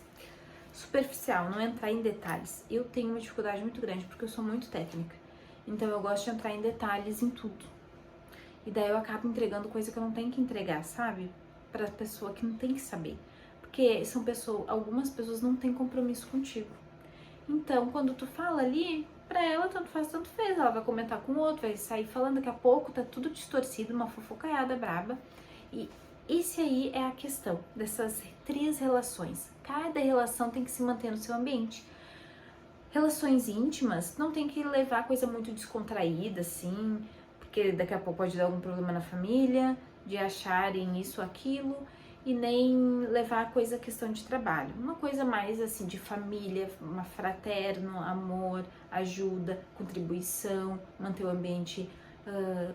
superficial, não entrar em detalhes. Eu tenho uma dificuldade muito grande porque eu sou muito técnica. Então eu gosto de entrar em detalhes em tudo. E daí eu acabo entregando coisa que eu não tenho que entregar, sabe? Pra pessoa que não tem que saber. Porque são pessoas, algumas pessoas não têm compromisso contigo. Então, quando tu fala ali, pra ela tanto faz, tanto fez. Ela vai comentar com o outro, vai sair falando, daqui a pouco tá tudo distorcido, uma fofocaiada braba. E esse aí é a questão dessas 3 relações. Cada relação tem que se manter no seu ambiente. Relações íntimas não tem que levar coisa muito descontraída, assim, porque daqui a pouco pode dar algum problema na família, de acharem isso ou aquilo, e nem levar coisa questão de trabalho. Uma coisa mais assim de família, uma fraterno, amor, ajuda, contribuição, manter o ambiente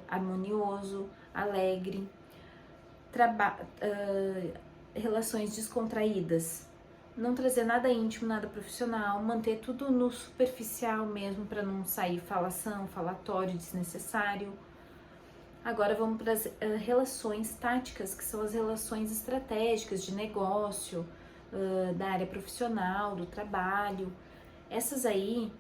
harmonioso, alegre. Relações descontraídas, não trazer nada íntimo, nada profissional, manter tudo no superficial mesmo para não sair falação, falatório desnecessário. Agora vamos para as relações táticas, que são as relações estratégicas de negócio, da área profissional, do trabalho. Essas aí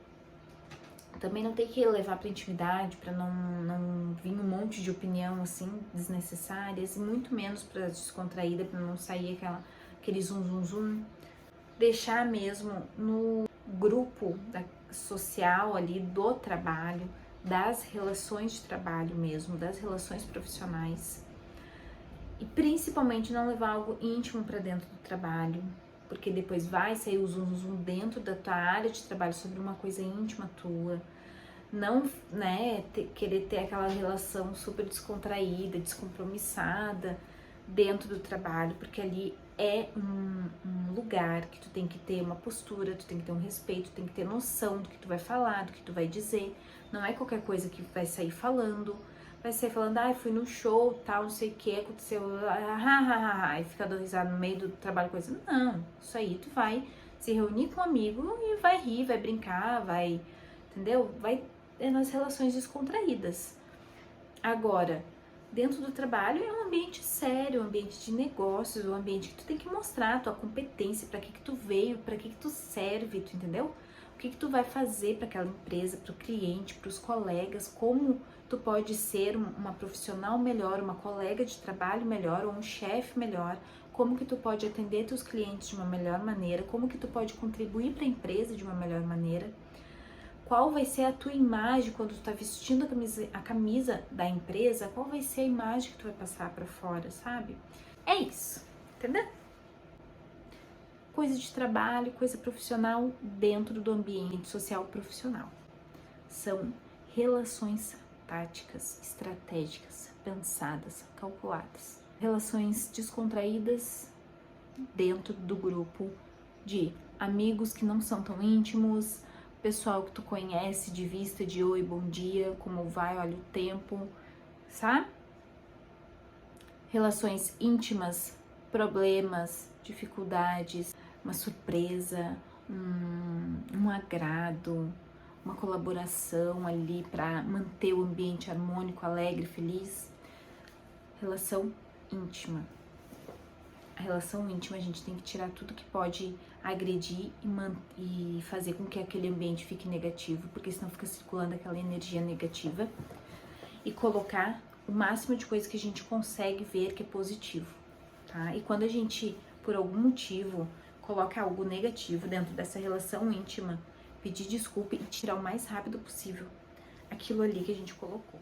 também não tem que levar para intimidade, para não vir um monte de opinião assim desnecessárias, e muito menos para descontraída, para não sair aquele zum zum zum. Deixar mesmo no grupo social ali do trabalho, das relações de trabalho mesmo, das relações profissionais. E principalmente não levar algo íntimo para dentro do trabalho, porque depois vai sair o zum zum dentro da tua área de trabalho sobre uma coisa íntima tua. Não, né, querer ter aquela relação super descontraída, descompromissada dentro do trabalho, porque ali é um lugar que tu tem que ter uma postura, tu tem que ter um respeito, tu tem que ter noção do que tu vai falar, do que tu vai dizer. Não é qualquer coisa que vai sair falando. Vai sair falando, fui no show, tal, não sei o que, aconteceu, e fica dando risada no meio do trabalho, coisa. Não, isso aí tu vai se reunir com um amigo e vai rir, vai brincar, vai, entendeu? Vai nas relações descontraídas. Agora, dentro do trabalho é um ambiente sério, um ambiente de negócios, um ambiente que tu tem que mostrar a tua competência, para que tu veio, para que tu serve, tu entendeu? O que tu vai fazer para aquela empresa, para o cliente, para os colegas, como tu pode ser uma profissional melhor, uma colega de trabalho melhor ou um chefe melhor, como que tu pode atender teus clientes de uma melhor maneira, como que tu pode contribuir para a empresa de uma melhor maneira. Qual vai ser a tua imagem quando tu tá vestindo a camisa da empresa? Qual vai ser a imagem que tu vai passar para fora, sabe? É isso, entendeu? Coisa de trabalho, coisa profissional dentro do ambiente social profissional. São relações táticas, estratégicas, pensadas, calculadas. Relações descontraídas dentro do grupo de amigos que não são tão íntimos, pessoal que tu conhece de vista, de oi, bom dia, como vai, olha o tempo, sabe? Relações íntimas, problemas, dificuldades, uma surpresa, um agrado, uma colaboração ali para manter o ambiente harmônico, alegre, feliz. Relação íntima. A relação íntima a gente tem que tirar tudo que pode agredir e fazer com que aquele ambiente fique negativo, porque senão fica circulando aquela energia negativa, e colocar o máximo de coisa que a gente consegue ver que é positivo, tá? E quando a gente, por algum motivo, coloca algo negativo dentro dessa relação íntima, pedir desculpa e tirar o mais rápido possível aquilo ali que a gente colocou.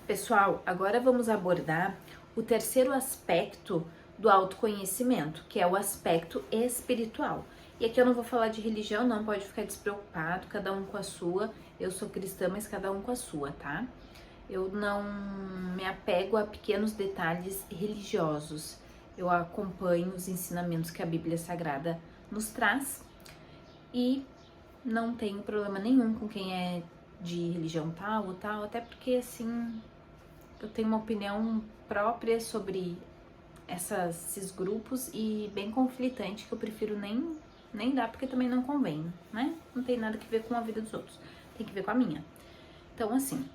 Pessoal, agora vamos abordar o terceiro aspecto do autoconhecimento, que é o aspecto espiritual. E aqui eu não vou falar de religião, não, pode ficar despreocupado, cada um com a sua. Eu sou cristã, mas cada um com a sua, tá? Eu não me apego a pequenos detalhes religiosos. Eu acompanho os ensinamentos que a Bíblia Sagrada nos traz e não tenho problema nenhum com quem é de religião tal ou tal, até porque assim eu tenho uma opinião própria sobre esses grupos e bem conflitante que eu prefiro nem dar, porque também não convém, né? Não tem nada que ver com a vida dos outros, tem que ver com a minha. Então, assim,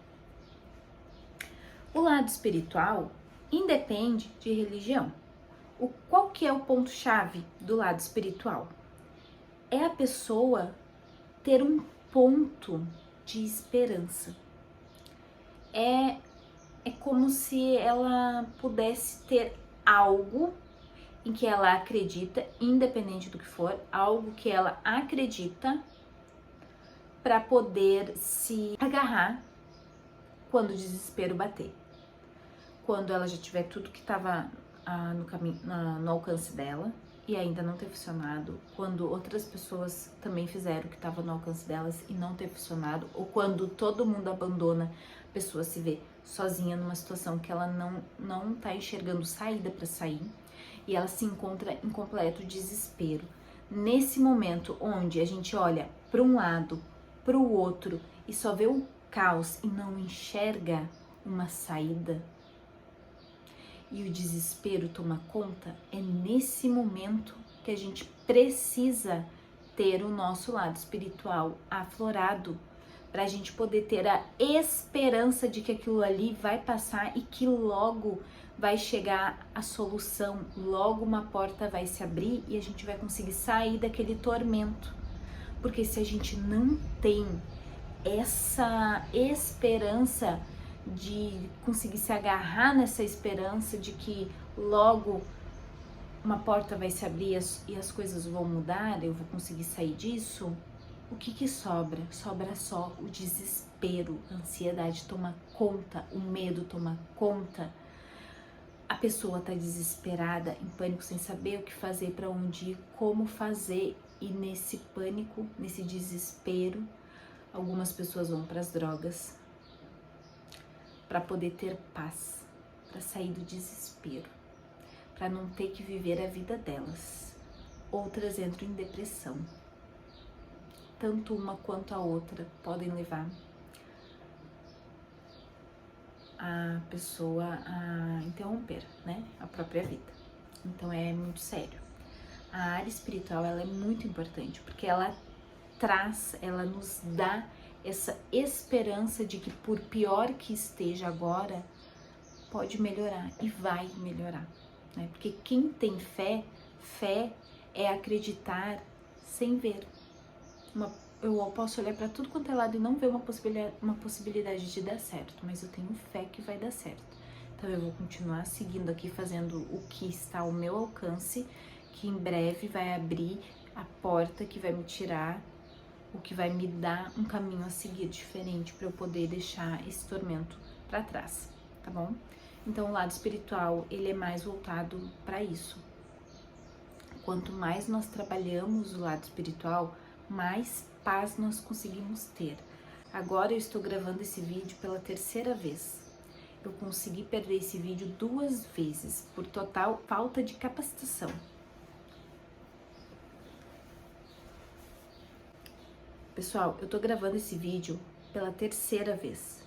o lado espiritual independe de religião. Qual que é o ponto-chave do lado espiritual? É a pessoa ter um ponto de esperança. É como se ela pudesse ter algo em que ela acredita, independente do que for, algo que ela acredita para poder se agarrar quando o desespero bater. Quando ela já tiver tudo que estava no caminho, no alcance dela e ainda não ter funcionado, quando outras pessoas também fizeram o que estava no alcance delas e não ter funcionado, ou quando todo mundo abandona, a pessoa se vê sozinha numa situação que ela não tá enxergando saída para sair e ela se encontra em completo desespero. Nesse momento onde a gente olha para um lado, para o outro e só vê o caos e não enxerga uma saída e o desespero toma conta, é nesse momento que a gente precisa ter o nosso lado espiritual aflorado para a gente poder ter a esperança de que aquilo ali vai passar e que logo vai chegar a solução, logo uma porta vai se abrir e a gente vai conseguir sair daquele tormento. Porque se a gente não tem essa esperança de conseguir se agarrar nessa esperança de que logo uma porta vai se abrir e as coisas vão mudar, eu vou conseguir sair disso, o que sobra? Sobra só o desespero, a ansiedade toma conta, o medo toma conta. A pessoa tá desesperada, em pânico, sem saber o que fazer, para onde ir, como fazer, e nesse pânico, nesse desespero, algumas pessoas vão para as drogas para poder ter paz, para sair do desespero, para não ter que viver a vida delas. Outras entram em depressão. Tanto uma quanto a outra podem levar a pessoa a interromper, né, a própria vida. Então é muito sério. A área espiritual, ela é muito importante, porque ela nos dá essa esperança de que por pior que esteja agora, pode melhorar e vai melhorar, né? Porque quem tem fé é acreditar sem ver. Eu posso olhar para tudo quanto é lado e não ver uma possibilidade de dar certo, mas eu tenho fé que vai dar certo. Então eu vou continuar seguindo aqui, fazendo o que está ao meu alcance, que em breve vai abrir a porta que vai me tirar, o que vai me dar um caminho a seguir diferente para eu poder deixar esse tormento para trás, tá bom? Então o lado espiritual, ele é mais voltado para isso. Quanto mais nós trabalhamos o lado espiritual, mais paz nós conseguimos ter. Agora eu estou gravando esse vídeo pela terceira vez. Eu consegui perder esse vídeo 2 vezes por total falta de capacitação. Pessoal, eu tô gravando esse vídeo pela terceira vez.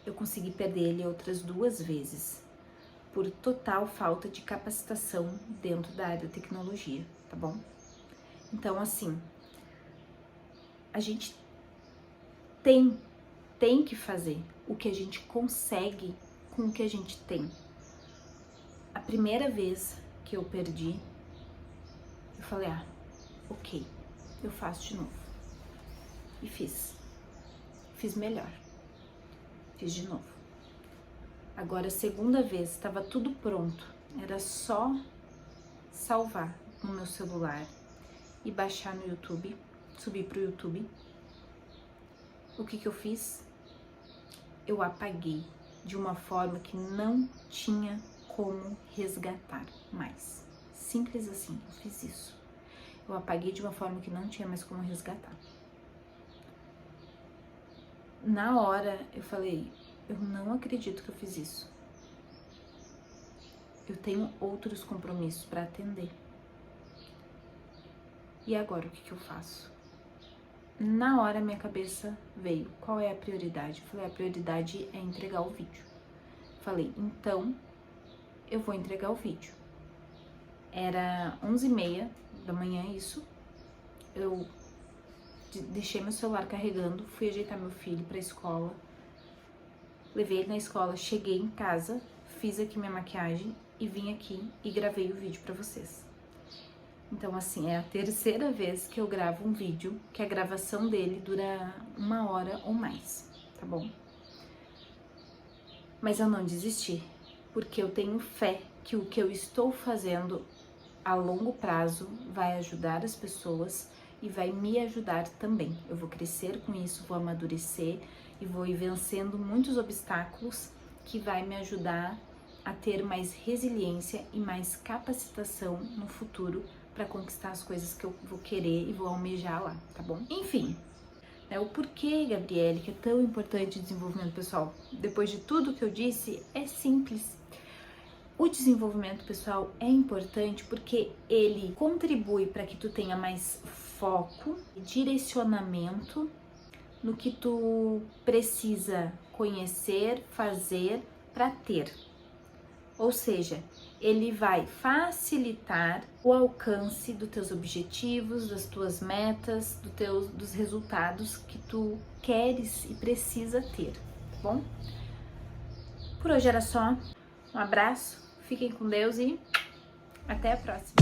Eu consegui perder ele outras 2 vezes, por total falta de capacitação dentro da área da tecnologia, tá bom? Então, assim, a gente tem que fazer o que a gente consegue com o que a gente tem. A primeira vez que eu perdi, eu falei, ok, eu faço de novo. E fiz melhor, fiz de novo. Agora, a segunda vez, estava tudo pronto, era só salvar no meu celular e baixar no YouTube, subir pro YouTube. O que eu fiz? Eu apaguei de uma forma que não tinha como resgatar mais. Simples assim, eu fiz isso. Eu apaguei de uma forma que não tinha mais como resgatar. Na hora eu falei, eu não acredito que eu fiz isso. Eu tenho outros compromissos para atender. E agora o que eu faço? Na hora minha cabeça veio, qual é a prioridade? Eu falei, a prioridade é entregar o vídeo. Falei, então eu vou entregar o vídeo. Era 11h30 da manhã isso, eu deixei meu celular carregando, fui ajeitar meu filho pra escola, levei ele na escola, cheguei em casa, fiz aqui minha maquiagem e vim aqui e gravei o vídeo pra vocês. Então, assim, é a terceira vez que eu gravo um vídeo, que a gravação dele dura 1 hora ou mais, tá bom? Mas eu não desisti, porque eu tenho fé que o que eu estou fazendo a longo prazo vai ajudar as pessoas e vai me ajudar também. Eu vou crescer com isso, vou amadurecer e vou ir vencendo muitos obstáculos que vai me ajudar a ter mais resiliência e mais capacitação no futuro para conquistar as coisas que eu vou querer e vou almejar lá, tá bom? Enfim, o porquê, Gabriele, que é tão importante o desenvolvimento pessoal. Depois de tudo que eu disse, é simples. O desenvolvimento pessoal é importante porque ele contribui para que tu tenha mais foco e direcionamento no que tu precisa conhecer, fazer para ter. Ou seja, ele vai facilitar o alcance dos teus objetivos, das tuas metas, dos resultados que tu queres e precisa ter, tá bom? Por hoje era só. Um abraço, fiquem com Deus e até a próxima.